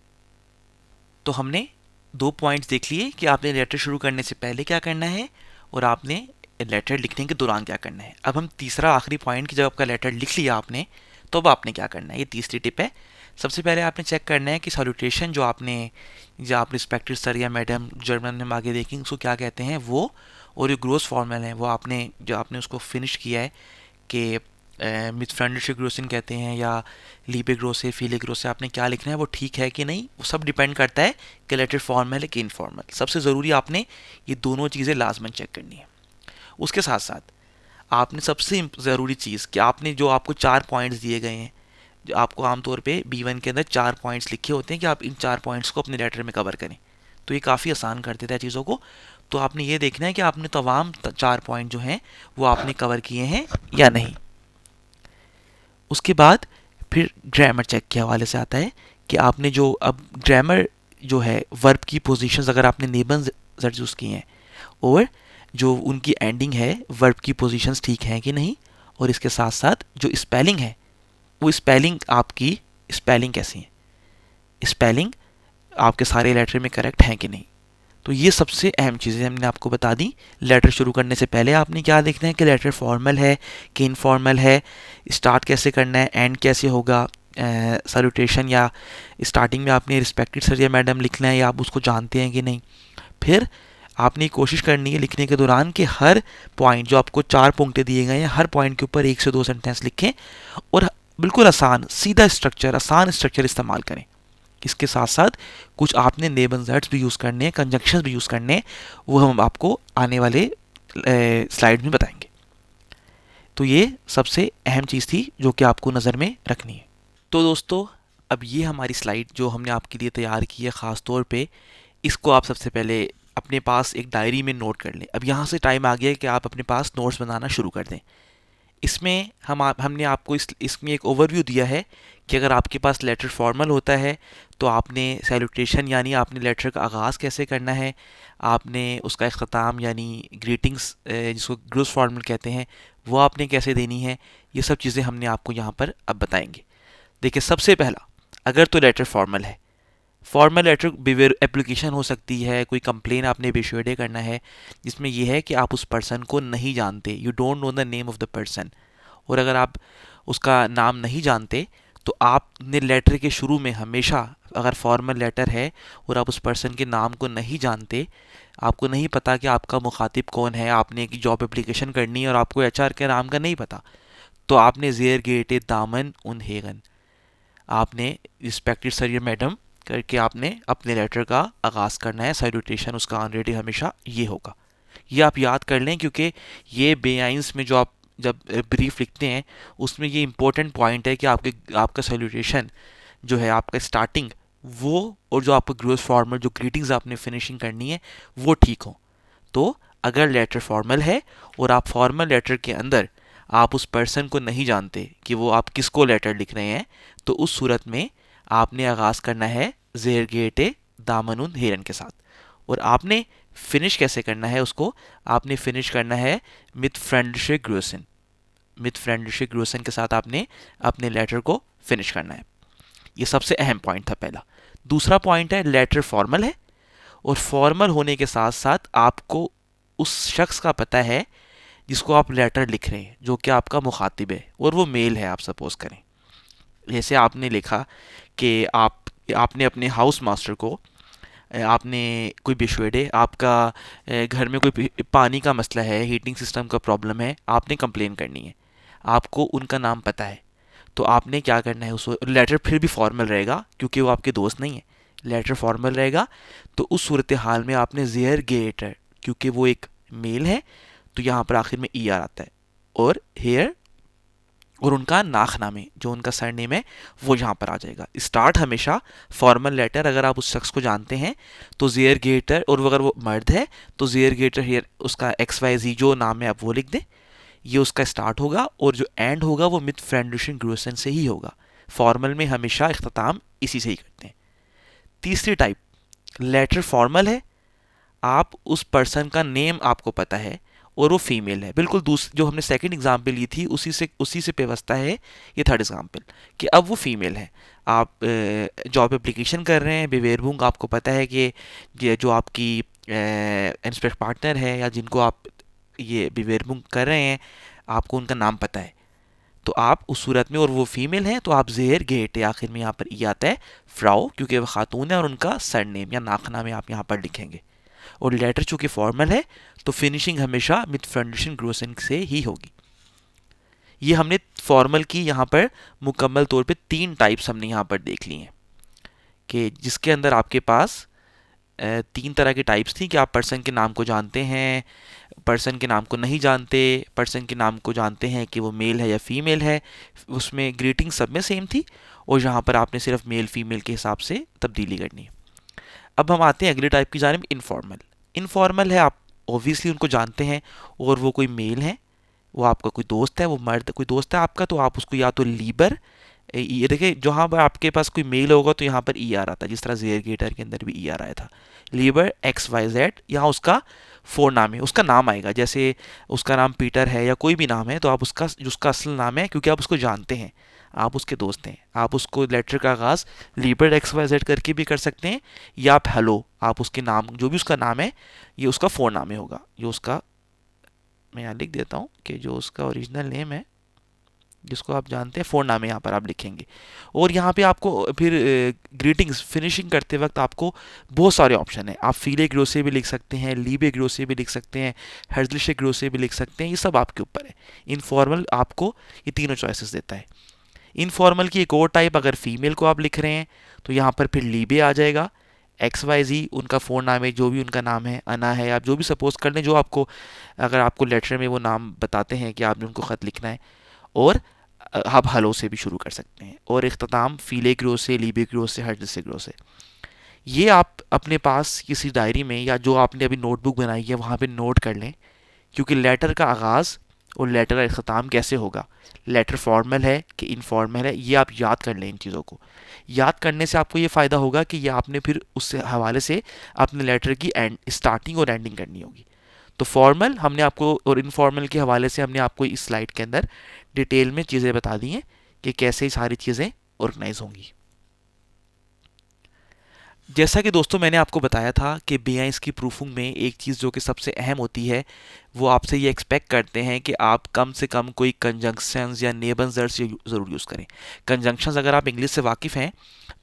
तो हमने 2 पॉइंट्स देख लिए कि आपने लेटर शुरू करने से पहले क्या करना है और आपने लेटर लिखने के दौरान क्या करना है। अब हम तीसरा आखिरी पॉइंट कि जब आपका लेटर लिख लिया आपने, तो अब आपने क्या करना है, ये तीसरी टिप है। सबसे पहले आपने चेक करना है कि सॉल्यूटेशन जो आप रिस्पेक्टेड सर या मैडम जर्मन में हम आगे देखेंगे उसको क्या कहते हैं वो, और जो ग्रोस फॉर्मल है वो आपने उसको फिनिश किया है कि मिथ फ्रेंडशिप ग्रोसिन कहते हैं या लीबे ग्रोसे फीले ग्रोसे, आपने क्या लिखना है वो ठीक है कि नहीं, वो सब डिपेंड करता है कि लेटर फॉर्मल है कि इनफॉर्मल। सबसे ज़रूरी आपने ये दोनों चीज़ें लाजमन चेक करनी है। उसके साथ साथ आपने सबसे ज़रूरी चीज़ कि आपने जो आपको 4 पॉइंट्स दिए गए हैं, जो आपको आमतौर पे B1 के अंदर 4 पॉइंट्स लिखे होते हैं कि आप इन 4 पॉइंट्स को अपने लेटर में कवर करें, तो ये काफ़ी आसान कर देता है चीज़ों को। तो आपने ये देखना है कि आपने तमाम 4 पॉइंट जो हैं वो आपने कवर किए हैं या नहीं। उसके बाद फिर ग्रामर चेक के हवाले से आता है कि आपने जो अब ग्रामर जो है वर्ब की पोजीशंस अगर आपने नेबन जर यूज़ किए हैं और जो उनकी एंडिंग है वर्ब की पोजीशंस ठीक हैं कि नहीं, और इसके साथ साथ जो स्पेलिंग है वो आपकी स्पेलिंग कैसी है, स्पेलिंग आपके सारे लेटर में करेक्ट हैं कि नहीं। तो ये सबसे अहम चीज़ें हमने आपको बता दी। लेटर शुरू करने से पहले आपने क्या देखना है कि लेटर फॉर्मल है कि इनफॉर्मल है, स्टार्ट कैसे करना है, एंड कैसे होगा, सैल्यूटेशन या स्टार्टिंग में आपने रिस्पेक्टेड सर या मैडम लिखना है या आप उसको जानते हैं कि नहीं। फिर आपने कोशिश करनी है लिखने के दौरान कि हर पॉइंट जो आपको 4 पंक्ति दिए गए हैं हर पॉइंट के ऊपर 1 से 2 सेंटेंस लिखें और बिल्कुल आसान सीधा स्ट्रक्चर, आसान स्ट्रक्चर इस्तेमाल करें। इसके साथ साथ कुछ आपने नेबन वर्ड्स भी यूज़ करने हैं, कंजंक्शंस भी यूज़ करने हैं, वो हम आपको आने वाले स्लाइड में बताएंगे। तो ये सबसे अहम चीज़ थी जो कि आपको नज़र में रखनी है। तो दोस्तों अब ये हमारी स्लाइड जो हमने आपके लिए तैयार की है ख़ास तौर पे, इसको आप सबसे पहले अपने पास एक डायरी में नोट कर लें। अब यहाँ से टाइम आ गया कि आप अपने पास नोट्स बनाना शुरू कर दें। इसमें हमने आपको इसमें एक ओवरव्यू दिया है कि अगर आपके पास लेटर फॉर्मल होता है तो आपने सैल्यूटेशन यानी आपने लेटर का आगाज़ कैसे करना है, आपने उसका इख्तिताम यानी ग्रीटिंग्स जिसको ग्रोस फॉर्मल कहते हैं वो आपने कैसे देनी है। ये सब चीज़ें हमने आपको यहाँ पर अब बताएंगे। देखिए सबसे पहला, अगर तो लेटर फॉर्मल है, फॉर्मल लेटर बिवेयर एप्लीकेशन हो सकती है, कोई कंप्लेन आपने बेशुएडे करना है जिसमें यह है कि आप उस पर्सन को नहीं जानते, you don't know the name of the person, और अगर आप उसका नाम नहीं जानते तो आपने लेटर के शुरू में हमेशा, अगर फॉर्मल लेटर है और आप उस पर्सन के नाम को नहीं जानते, आपको नहीं पता कि आपका मुखातिब कौन है, आपने एक जॉब एप्लीकेशन करनी है और आपको HR के नाम का नहीं पता, तो आपने ज़ेर गेटे दामन उन हेगन, आपने रिस्पेक्टेड सर या मैडम करके आपने अपने लेटर का आगाज़ करना है। सैल्यूटेशन उसका ऑलरेडी हमेशा ये होगा। ये आप याद कर लें क्योंकि ये बेआइंस में जो आप जब ब्रीफ लिखते हैं उसमें ये इंपॉर्टेंट पॉइंट है कि आपका सैल्यूटेशन जो है, आपका स्टार्टिंग वो, और जो आपका ग्रोस फॉर्मल जो ग्रीटिंग्स आपने फिनिशिंग करनी है वो ठीक हो। तो अगर लेटर फॉर्मल है और आप फॉर्मल लेटर के अंदर आप उस पर्सन को नहीं जानते कि वो आप किसको लेटर लिख रहे हैं, तो उस सूरत में आपने आगाज़ करना है ज़ेर गेटे दामनुन हेरन के साथ, और आपने फिनिश कैसे करना है उसको, आपने फिनिश करना है मिथ फ्रेंडशिप ग्रोसन, मिथ फ्रेंडशिप ग्रोसन के साथ आपने अपने लेटर को फिनिश करना है। ये सबसे अहम पॉइंट था पहला। दूसरा पॉइंट है लेटर फॉर्मल है और फॉर्मल होने के साथ साथ आपको उस शख्स का पता है जिसको आप लेटर लिख रहे हैं, जो कि आपका मुखातिब है और वो मेल है, आप सपोज करें। जैसे आपने लिखा कि आपने अपने हाउस मास्टर को, आपने कोई बिशवेडे, आपका घर में कोई पानी का मसला है, हीटिंग सिस्टम का प्रॉब्लम है, आपने कंप्लेन करनी है, आपको उनका नाम पता है, तो आपने क्या करना है, उस लेटर फिर भी फॉर्मल रहेगा क्योंकि वो आपके दोस्त नहीं है, लेटर फॉर्मल रहेगा। तो उस सूरत हाल में आपने ज़ेयर गेटर, क्योंकि वो एक मेल है तो यहाँ पर आखिर में ER आता है, और हेयर और उनका नाखनामे जो उनका सरनेम है वो यहाँ पर आ जाएगा। स्टार्ट हमेशा फॉर्मल लेटर, अगर आप उस शख्स को जानते हैं तो ज़ेयर गेटर, और अगर वो मर्द है तो ज़ेयर गेटर हेयर उसका XYZ जो नाम है आप वो लिख दें, ये उसका स्टार्ट होगा, और जो एंड होगा वो मिथ फ्रेंडशिप ग्रोसन से ही होगा। फॉर्मल में हमेशा इख्तिताम इसी से ही करते हैं। तीसरी टाइप, लेटर फॉर्मल है, आप उस पर्सन का नेम आपको पता है और वो फीमेल है, बिल्कुल जो हमने सेकंड एग्जाम्पल ली थी उसी से पेवस्ता है ये थर्ड एग्जाम्पल कि अब वो फीमेल है। आप जॉब एप्लीकेशन कर रहे हैं, बेवेरबूंग आपको पता है कि ये जो आपकी इंस्पेक्ट पार्टनर है या जिनको आप ये बेवेरबूंग कर रहे हैं आपको उनका नाम पता है, तो आप उस सूरत में, और वो फीमेल हैं, तो आप जेर गेट है आखिर में यहाँ पर ई आता है फ्राउ, क्योंकि वो खातून है, और उनका सरनेम या नाखना में आप यहाँ पर लिखेंगे। और लेटर चूंकि फॉर्मल है तो फिनिशिंग हमेशा मिड फाउंडेशन ग्रोसिंग से ही होगी। ये हमने फॉर्मल की यहाँ पर मुकम्मल तौर पे 3 टाइप्स हमने यहाँ पर देख ली हैं कि जिसके अंदर आपके पास 3 तरह की टाइप्स थी कि आप पर्सन के नाम को जानते हैं, पर्सन के नाम को नहीं जानते, पर्सन के नाम को जानते हैं कि वो मेल है या फीमेल है। उसमें ग्रीटिंग सब में सेम थी और यहाँ पर आपने सिर्फ मेल फीमेल के हिसाब से तब्दीली करनी है। अब हम आते हैं अगले टाइप की जानिब, इनफॉर्मल। इनफॉर्मल है, आप ऑब्वियसली उनको जानते हैं और वो कोई मेल है, वो आपका कोई दोस्त है, वो मर्द कोई दोस्त है आपका, तो आप उसको या तो लीबर, ये देखिए जहाँ पर आपके पास कोई मेल होगा तो यहाँ पर ई आ रहा था, जिस तरह जेयर गेटर के अंदर भी ई आ रहा था, लीबर XYZ, यहाँ उसका फोर नाम है, उसका नाम आएगा, जैसे उसका नाम पीटर है या कोई भी नाम है तो आप उसका असल नाम है, क्योंकि आप उसको जानते हैं, आप उसके दोस्त हैं, आप उसको लेटर का आगाज़ लीबर XYZ करके भी कर सकते हैं, या आप हेलो, आप उसके नाम जो भी उसका नाम है ये उसका फोन नाम होगा, जो उसका, मैं यहाँ लिख देता हूँ कि जो उसका ओरिजिनल नेम है जिसको आप जानते हैं फोन नाम है, यहाँ पर आप लिखेंगे। और यहाँ पे आपको फिर ग्रीटिंग्स फिनिशिंग करते वक्त आपको बहुत सारे ऑप्शन हैं, आप फीले ग्रो से भी लिख सकते हैं, लीबे ग्रो से भी लिख सकते हैं, हर्जलिशे ग्रो से भी लिख सकते हैं, ये सब आपके ऊपर है। इनफॉर्मल आपको ये तीनों चॉइसेस देता है। इनफॉर्मल की एक और टाइप, अगर फीमेल को आप लिख रहे हैं तो यहाँ पर फिर लीबे आ जाएगा, XYZ उनका फ़ोन नाम है, जो भी उनका नाम है, अना है, आप जो भी सपोज कर लें, जो आपको, अगर आपको लेटर में वो नाम बताते हैं कि आपने उनको ख़त लिखना है, और आप हलो से भी शुरू कर सकते हैं, और इख्तिताम फीले ग्रो से, लीबे ग्रो से, हर्ज से ग्रो से। ये आप अपने पास किसी डायरी में या जो आपने अभी नोटबुक बनाई है वहाँ पे नोट कर लें, क्योंकि लेटर का आगाज़ और लेटर का इख्तिताम कैसे होगा, लेटर फॉर्मल है कि इनफॉर्मल है, ये आप याद कर लें। इन चीज़ों को याद करने से आपको ये फ़ायदा होगा कि ये आपने फिर उस हवाले से अपने लेटर की स्टार्टिंग और एंडिंग करनी होगी। तो फॉर्मल हमने आपको और इनफॉर्मल के हवाले से हमने आपको इस स्लाइड के अंदर डिटेल में चीज़ें बता दी हैं कि कैसे सारी चीज़ें ऑर्गेनाइज होंगी। जैसा कि दोस्तों मैंने आपको बताया था कि B.I.S की प्रूफिंग में एक चीज़ जो कि सबसे अहम होती है, वो आपसे ये एक्सपेक्ट करते हैं कि आप कम से कम कोई कंजंक्शंस या नेबल्स ज़रूर यूज़ करें। कंजंक्शंस अगर आप इंग्लिश से वाकिफ़ हैं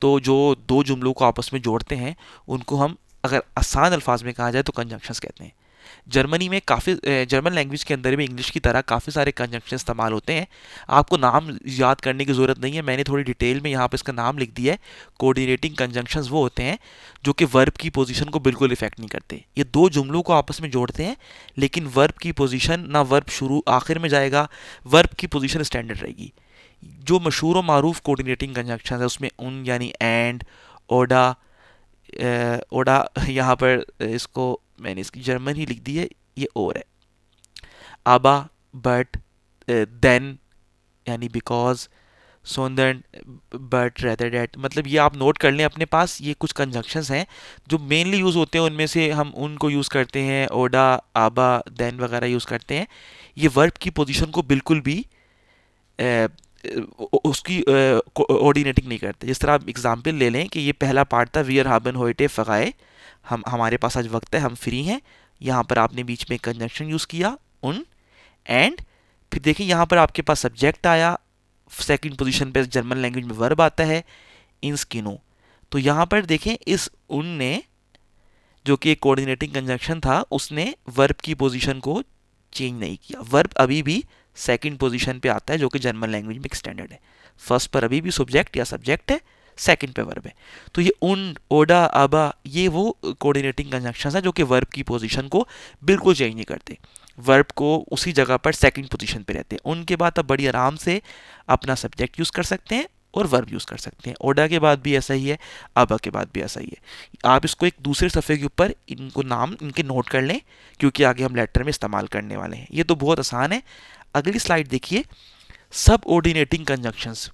तो जो दो जुमलों को आपस में जोड़ते हैं उनको हम, अगर आसान अल्फाज में कहा जाए तो कंजंक्शंस कहते हैं। जर्मनी में काफ़ी, जर्मन लैंग्वेज के अंदर भी इंग्लिश की तरह काफ़ी सारे कंजंक्शन इस्तेमाल होते हैं। आपको नाम याद करने की ज़रूरत नहीं है, मैंने थोड़ी डिटेल में यहाँ पर इसका नाम लिख दिया है। कोऑर्डिनेटिंग कंजंक्शंस वो होते हैं जो कि वर्ब की पोजीशन को बिल्कुल इफेक्ट नहीं करते। ये दो जुमलों को आपस में जोड़ते हैं, लेकिन वर्ब की पोजीशन, ना वर्ब शुरू आखिर में जाएगा, वर्ब की पोजीशन स्टैंडर्ड रहेगी। जो मशहूर व मारूफ कोऑर्डिनेटिंग कंजंक्शन है उसमें उन यानी एंड, ओडा, ओडा यहाँ पर इसको मैंने इसकी जर्मन ही लिख दी है, ये और है। आबा, बट, देन यानी बिकॉज, सोंदन, बट, रेदर डेट, मतलब ये आप नोट कर लें अपने पास। ये कुछ कंजंक्शंस हैं जो मेनली यूज़ होते हैं, उनमें से हम उनको यूज़ करते हैं, ओडा, आबा, देन वगैरह यूज़ करते हैं। ये वर्ब की पोजीशन को बिल्कुल भी उसकी कोऑर्डिनेटिंग नहीं करते। जिस तरह आप एग्जांपल ले लें कि ये पहला पार्ट था, वी आर हाबन होइटे फगाए, हमारे पास आज वक्त है, हम फ्री हैं। यहाँ पर आपने बीच में कंजंक्शन यूज़ किया उन, एंड फिर देखिए यहाँ पर आपके पास सब्जेक्ट आया, सेकंड पोजीशन पे जर्मन लैंग्वेज में वर्ब आता है, इन स्किनो। तो यहाँ पर देखें इस उन ने, जो कि एक कोऑर्डिनेटिंग कंजंक्शन था, उसने वर्ब की पोजीशन को चेंज नहीं किया। वर्ब अभी भी सेकंड पोजीशन पे आता है, जो कि जर्मन लैंग्वेज में एक स्टैंडर्ड है। फर्स्ट पर अभी भी सब्जेक्ट या सब्जेक्ट है, सेकंड पे वर्ब है। तो ये उन, ओडा, आबा, ये वो कोऑर्डिनेटिंग कंजंक्शंस हैं जो कि वर्ब की पोजीशन को बिल्कुल चेंज नहीं करते, वर्ब को उसी जगह पर सेकंड पोजीशन पे रहते हैं। उनके बाद आप बड़ी आराम से अपना सब्जेक्ट यूज़ कर सकते हैं और वर्ब यूज़ कर सकते हैं। ओडा के बाद भी ऐसा ही है, आबा के बाद भी ऐसा ही है। आप इसको एक दूसरे सफ़े के ऊपर इनको नाम इनके नोट कर लें, क्योंकि आगे हम लेटर में इस्तेमाल करने वाले हैं। ये तो बहुत आसान है। अगली स्लाइड देखिए, सब ऑर्डिनेटिंग कंजंक्शंस।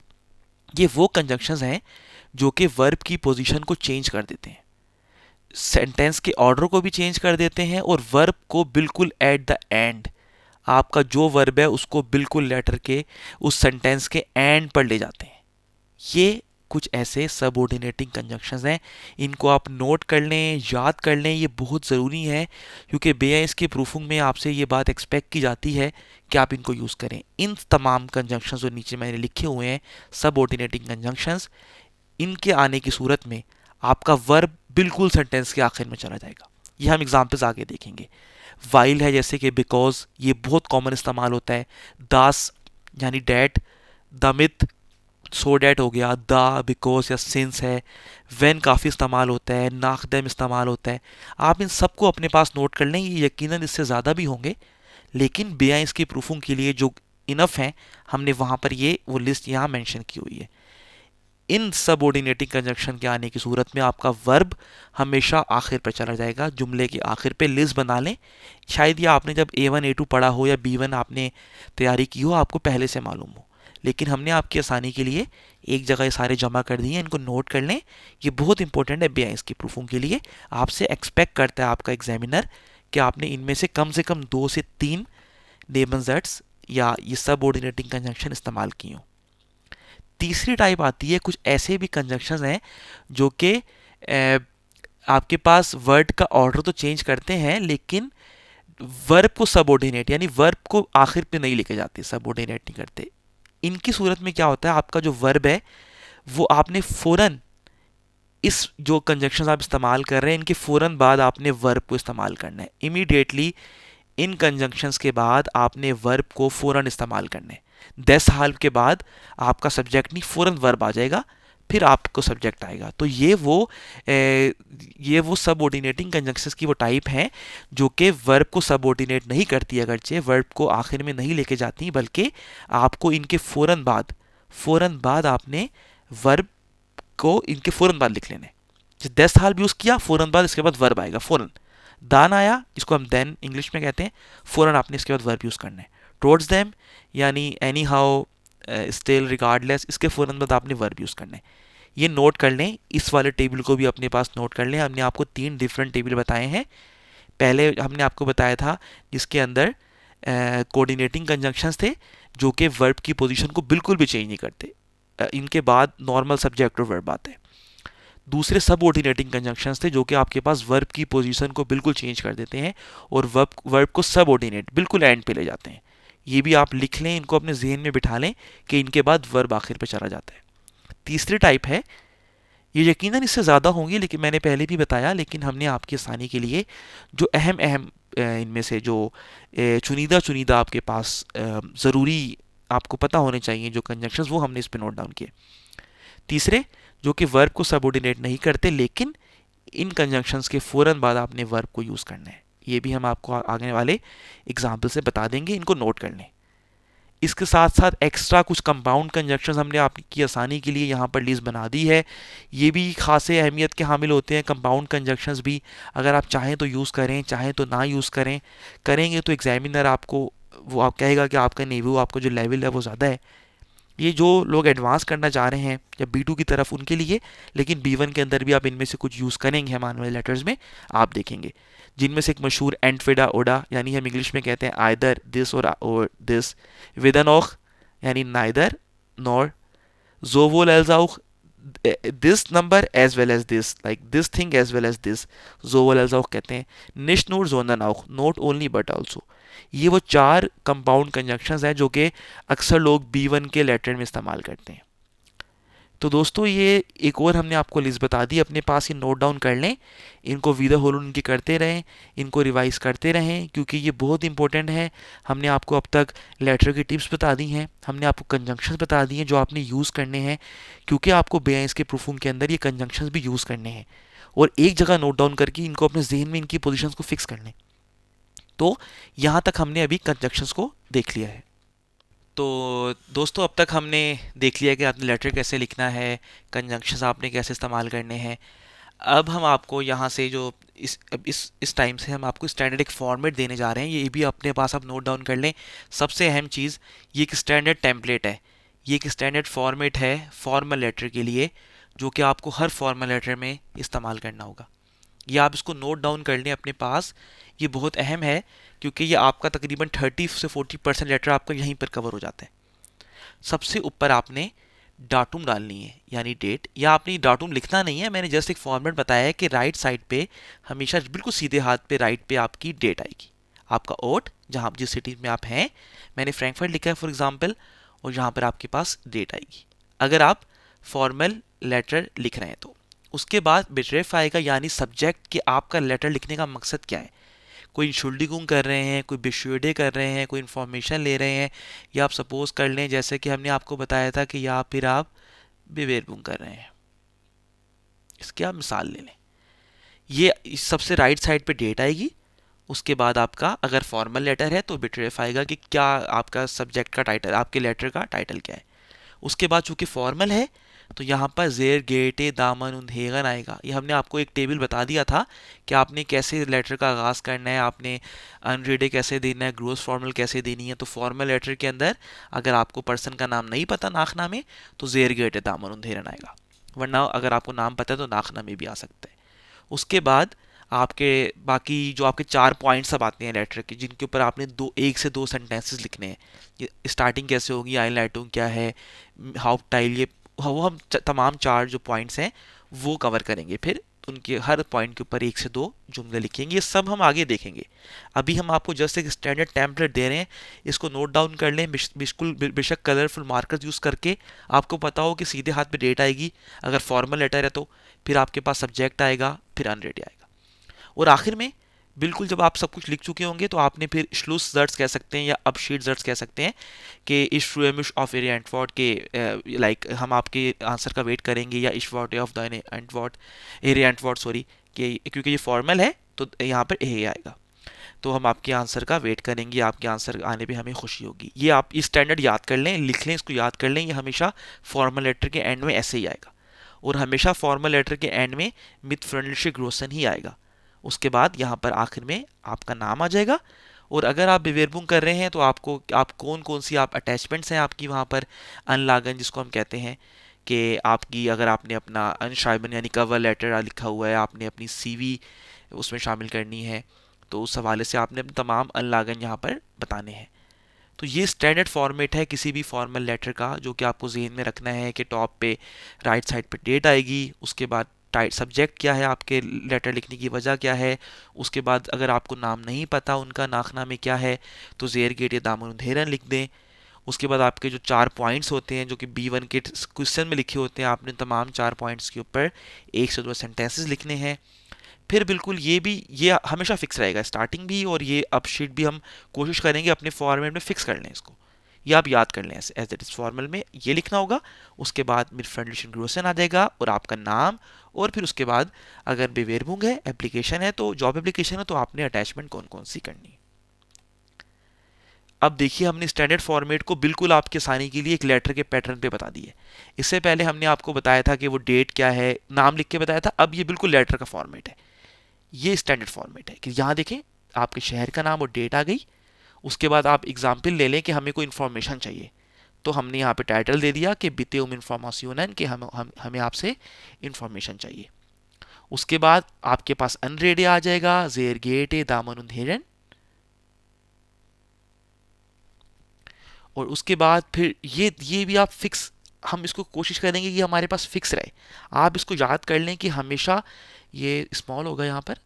ये वो कंजंक्शंस हैं जो कि वर्ब की पोजीशन को चेंज कर देते हैं, सेंटेंस के ऑर्डर को भी चेंज कर देते हैं, और वर्ब को बिल्कुल एट द एंड, आपका जो वर्ब है उसको बिल्कुल लेटर के उस सेंटेंस के एंड पर ले जाते हैं। ये कुछ ऐसे सबऑर्डिनेटिंग कंजंक्शंस हैं, इनको आप नोट कर लें, याद कर लें, ये बहुत ज़रूरी है, क्योंकि बेआइस की प्रूफिंग में आपसे ये बात एक्सपेक्ट की जाती है कि आप इनको यूज़ करें। इन तमाम कंजंक्शंस जो नीचे मैंने लिखे हुए हैं सबऑर्डिनेटिंग कंजंक्शंस, इनके आने की सूरत में आपका वर्ब बिल्कुल सेंटेंस के आखिर में चला जाएगा। ये हम एग्जाम्पल्स आगे देखेंगे। वाइल है जैसे कि बिकॉज, ये बहुत कॉमन इस्तेमाल होता है। दास यानी डैट, दमित सो डैट हो गया, द बिकॉज या सिंस है। व्हेन काफ़ी इस्तेमाल होता है, नाकदम इस्तेमाल होता है। आप इन सबको अपने पास नोट कर लें, ये यकीनन इससे ज़्यादा भी होंगे, लेकिन बेआइस की प्रूफों के लिए जो इनफ हैं, हमने वहाँ पर ये वो लिस्ट यहाँ मेंशन की हुई है। इन सबऑर्डिनेटिंग कंजंक्शन के आने की सूरत में आपका वर्ब हमेशा आखिर पर चला जाएगा, जुमले के आखिर पे। लिस्ट बना लें, शायद ये आपने जब A1 A2 पढ़ा हो या B1 आपने तैयारी की हो, आपको पहले से मालूम हो, लेकिन हमने आपकी आसानी के लिए एक जगह ये सारे जमा कर दिए, इनको नोट कर लें। ये बहुत इंपॉर्टेंट है बेआइस की प्रूफों के लिए। आपसे एक्सपेक्ट करता है आपका एग्जामिनर कि आपने इनमें से कम 2 से 3 नेमज़र्ट्स या ये सबऑर्डिनेटिंग कंजंक्शन इस्तेमाल की हों। तीसरी टाइप आती है, कुछ ऐसे भी कंजंक्शंस हैं जो कि आपके पास वर्ड का ऑर्डर तो चेंज करते हैं, लेकिन वर्ब को सबऑर्डिनेट यानी वर्ब को आखिर पे नहीं लेके जाते, सबऑर्डिनेट नहीं करते। इनकी सूरत में क्या होता है, आपका जो वर्ब है वो आपने फ़ौरन, इस जो कंजंक्शंस आप इस्तेमाल कर रहे हैं इनके फ़ौरन बाद आपने वर्ब को इस्तेमाल करना है। इमीडिएटली इन कंजंक्शंस के बाद आपने वर्ब को फ़ौरन इस्तेमाल करना है। 10 हाल के बाद आपका सब्जेक्ट नहीं, फ़ौरन वर्ब आ जाएगा, फिर आपको सब्जेक्ट आएगा। तो ये वो सबऑर्डिनेटिंग कंजंक्शंस की वो टाइप हैं जो कि वर्ब को सबऑर्डिनेट नहीं करती, अगरचे वर्ब को आखिर में नहीं लेके जाती, बल्कि आपको इनके फ़ौरन बाद आपने वर्ब को इनके फ़ौरन बाद लिख लेना है। जैसे 10 हाल भी यूज़ किया, फ़ौरन बाद इसके बाद वर्ब आएगा फ़ौरन। दान आया, इसको हम देन इंग्लिश में कहते हैं, फ़ौरन आपने इसके बाद वर्ब यूज़ करना है। टुवर्ड्स देम यानी एनी हाउ, स्टिल, रिगार्डलेस, इसके फ़ौरन बाद आपने वर्ब यूज़ करना है। ये नोट कर लें, इस वाले टेबल को भी अपने पास नोट कर लें। हमने आपको 3 डिफरेंट टेबल बताए हैं। पहले हमने आपको बताया था जिसके अंदर कोऑर्डिनेटिंग कंजंक्शंस थे जो कि वर्ब की पोजीशन को बिल्कुल भी चेंज नहीं करते। इनके बाद नॉर्मल सब्जेक्ट और वर्ब आते हैं। दूसरे सबऑर्डिनेटिंग कंजंक्शंस थे जो कि आपके पास वर्ब की पोजीशन को बिल्कुल चेंज कर देते हैं और वर्ब को सबऑर्डिनेट बिल्कुल एंड पे ले जाते हैं। ये भी आप लिख लें, इनको अपने जहन में बिठा लें कि इनके बाद वर्ब आखिर पे चला जाता है। तीसरी टाइप है, ये यकीनन इससे ज़्यादा होंगी लेकिन मैंने पहले भी बताया, लेकिन हमने आपकी आसानी के लिए जो अहम अहम इनमें से जो चुनीदा आपके पास ज़रूरी आपको पता होने चाहिए जो कंजंक्शंस, वो हमने इस पे नोट डाउन किए। तीसरे जो कि वर्ब को सबऑर्डिनेट नहीं करते, लेकिन इन कंजंक्शंस के फ़ौरन बाद आपने वर्ब को यूज़ करना है। ये भी हम आपको आगे वाले एग्जाम्पल से बता देंगे, इनको नोट कर लें। इसके साथ साथ एक्स्ट्रा कुछ कंपाउंड कंजंक्शंस हमने आपकी आसानी के लिए यहाँ पर लिस्ट बना दी है। ये भी खासे अहमियत के हामिल होते हैं कंपाउंड कंजंक्शंस भी। अगर आप चाहें तो यूज़ करें, चाहें तो ना यूज़ करें। करेंगे तो एग्जामिनर आपको वो आप कहेगा कि आपका नेवी आपका जो लेवल है वो ज़्यादा है। ये जो लोग एडवांस करना चाह रहे हैं या B2 की तरफ, उनके लिए, लेकिन B1 के अंदर भी आप इनमें से कुछ यूज़ करेंगे हमारे वाले लेटर्स में, आप देखेंगे। जिनमें से एक मशहूर एंटफेडा ओडा, यानी हम इंग्लिश में कहते हैं आइदर दिस और दिस, विदनोख यानी नाइदर नॉर, जोवोल एल्जाउख this number as well as this, like this thing as well as this, जोवोल एल्जाउख कहते हैं। निश्नूर जोननाउख, नॉट ओनली बट ऑल्सो। ये वो 4 कंपाउंड कंजंक्शंस हैं जो कि अक्सर लोग B1 के लेटर में इस्तेमाल करते हैं। तो दोस्तों ये एक और हमने आपको लिस्ट बता दी, अपने पास ये नोट डाउन कर लें, इनको विदा होलन की करते रहें, इनको रिवाइज करते रहें, क्योंकि ये बहुत इंपॉर्टेंट है। हमने आपको अब तक लेटर की टिप्स बता दी हैं, हमने आपको कंजंक्शंस बता दी हैं जो आपने यूज़ करने हैं, क्योंकि आपको बेआइस के प्रूफों के अंदर ये कंजंक्शंस भी यूज़ करने हैं, और एक जगह नोट डाउन करके इनको अपने जहन में इनकी पोजिशन को फिक्स कर लें। तो यहाँ तक हमने अभी कंजंक्शंस को देख लिया है। तो दोस्तों अब तक हमने देख लिया कि आपने लेटर कैसे लिखना है, कंजंक्शंस आपने कैसे इस्तेमाल करने हैं। अब हम आपको यहाँ से जो इस टाइम से हम आपको स्टैंडर्ड एक फॉर्मेट देने जा रहे हैं, ये भी अपने पास आप नोट डाउन कर लें। सबसे अहम चीज़ ये एक स्टैंडर्ड टेम्पलेट है, ये एक स्टैंडर्ड फॉर्मेट है फॉर्मल लेटर के लिए, जो कि आपको हर फॉर्मल लेटर में इस्तेमाल करना होगा। ये आप इसको नोट डाउन कर लें अपने पास, ये बहुत अहम है, क्योंकि ये आपका तकरीबन 30 से 40% लेटर आपका यहीं पर कवर हो जाता है। सबसे ऊपर आपने डाटूम डालनी है, यानी डेट, या आपने डाटूम लिखना नहीं है, मैंने जस्ट एक फॉर्मेट बताया है कि राइट साइड पे हमेशा बिल्कुल सीधे हाथ पे राइट पे आपकी डेट आएगी, आपका ओट, जहाँ जिस सिटी में आप हैं, मैंने फ्रैंकफर्ट लिखा है फॉर एग्जांपल, और यहाँ पर आपके पास डेट आएगी अगर आप फॉर्मल लेटर लिख रहे हैं तो। उसके बाद बिटरेफ आएगा, यानी सब्जेक्ट कि आपका लेटर लिखने का मकसद क्या है। कोई इंशुल्डिगुंग कर रहे हैं, कोई बिशुडे कर रहे हैं, कोई इन्फॉर्मेशन ले रहे हैं, या आप सपोज कर लें जैसे कि हमने आपको बताया था कि या फिर आप बिवेरबुंग कर रहे हैं, इसकी आप मिसाल ले लें। ये सबसे राइट साइड पे डेट आएगी। उसके बाद आपका अगर फॉर्मल लेटर है तो बिटरेफ आएगा कि क्या आपका सब्जेक्ट का टाइटल, आपके लेटर का टाइटल क्या है। उसके बाद चूंकि फॉर्मल है तो यहाँ पर जेर गेटे दामन उन्हेगन आएगा। ये हमने आपको एक टेबल बता दिया था कि आपने कैसे लेटर का आगाज़ करना है, आपने अनरेडे कैसे देना है, ग्रोस फॉर्मल कैसे देनी है। तो फॉर्मल लेटर के अंदर अगर आपको पर्सन का नाम नहीं पता नाखना में तो जेर गेटे दामन उन्हेगन आएगा, वरना अगर आपको नाम पता है तो नाखना में भी आ सकता है। उसके बाद आपके बाकी जो आपके 4 पॉइंट्स अब आते हैं लेटर के, जिनके ऊपर आपने 1 से 2 सेंटेंसेस लिखने हैं। स्टार्टिंग कैसे होगी, आई लाइटूं क्या है, हाउ टाइल, ये वो हम तमाम 4 जो पॉइंट्स हैं वो कवर करेंगे। फिर उनके हर पॉइंट के ऊपर 1 से 2 जुमले लिखेंगे। ये सब हम आगे देखेंगे। अभी हम आपको जस्ट एक स्टैंडर्ड टेम्पलेट दे रहे हैं, इसको नोट डाउन कर लें, बिल्कुल बेशक कलरफुल मार्कर्स यूज़ करके। आपको पता हो कि सीधे हाथ पे डेट आएगी अगर फॉर्मल लेटर है तो, फिर आपके पास सब्जेक्ट आएगा, फिर अनरेडी आएगा, और आखिर में बिल्कुल जब आप सब कुछ लिख चुके होंगे तो आपने फिर श्लूस जर्ट्स कह सकते हैं या अपशीट जर्ट्स कह सकते हैं कि इश फ्रूमिश ऑफ एरिया एंटवर्ड के लाइक हम आपके आंसर का वेट करेंगे, या is what of the Antwerp area Antwerp sorry, कि क्योंकि ये फॉर्मल है तो यहाँ पर ए आएगा, तो हम आपके आंसर का वेट करेंगे, आपके आंसर आने पे हमें खुशी होगी। ये आप इस स्टैंडर्ड याद कर लें, लिख लें, इसको याद कर लें। ये हमेशा फॉर्मल लेटर के एंड में ऐसे ही आएगा, और हमेशा फॉर्मल लेटर के एंड में मिथ फ्रेंडलिशिप ग्रोसन ही आएगा। उसके बाद यहाँ पर आखिर में आपका नाम आ जाएगा, और अगर आप बिवेरबुंग कर रहे हैं तो आपको आप कौन कौन सी आप अटैचमेंट्स हैं आपकी वहाँ पर अनलागन जिसको हम कहते हैं, कि आपकी अगर आपने अपना अनशाइबन यानी कवर लेटर लिखा हुआ है, आपने अपनी सीवी उसमें शामिल करनी है, तो उस हवाले से आपने अपने तमाम अनलागन यहाँ पर बताने हैं। तो ये स्टैंडर्ड फॉर्मेट है किसी भी फॉर्मल लेटर का, जो कि आपको जेहन में रखना है कि टॉप पे राइट साइड पे डेट आएगी, उसके बाद टाइट सब्जेक्ट क्या है, आपके लेटर लिखने की वजह क्या है, उसके बाद अगर आपको नाम नहीं पता उनका नाखना में क्या है तो जेर गेट या दामन उन्हेरन लिख दें। उसके बाद आपके जो 4 पॉइंट्स होते हैं जो कि B1 के क्वेश्चन में लिखे होते हैं, आपने तमाम 4 पॉइंट्स के ऊपर 1 से 2 सेंटेंसेस लिखने हैं। फिर बिल्कुल ये हमेशा फिक्स रहेगा, स्टार्टिंग भी और ये अपशीट भी हम कोशिश करेंगे अपने फॉर्मेट में फिक्स कर लें इसको। ये आप याद कर लें, एज इट इज़ फॉर्मल में ये लिखना होगा। उसके बाद मिड फ्रेंडलिशन ग्रोसन आ जाएगा और आपका नाम, और फिर उसके बाद अगर बेवेरबुंग है, एप्लीकेशन है, तो जॉब एप्लीकेशन है तो आपने अटैचमेंट कौन कौन सी करनी है। अब देखिए हमने स्टैंडर्ड फॉर्मेट को बिल्कुल आपके आसानी के लिए एक लेटर के पैटर्न पे बता दिए। इससे पहले हमने आपको बताया था कि वो डेट क्या है, नाम लिख के बताया था। अब ये बिल्कुल लेटर का फॉर्मेट है, ये स्टैंडर्ड फॉर्मेट है कि यहाँ देखें आपके शहर का नाम और डेट आ गई। उसके बाद आप एग्जाम्पल ले लें कि हमें कोई इन्फॉर्मेशन चाहिए, तो हमने यहाँ पे टाइटल दे दिया कि बीते इन्फॉर्मेशन कि हमें आपसे इन्फॉर्मेशन चाहिए। उसके बाद आपके पास अनरेडे आ जाएगा, जेर गेट दामन उन्हेरन, और उसके बाद फिर ये भी आप फिक्स, हम इसको कोशिश करेंगे कि हमारे पास फिक्स रहे। आप इसको याद कर लें कि हमेशा ये स्मॉल होगा यहाँ पर,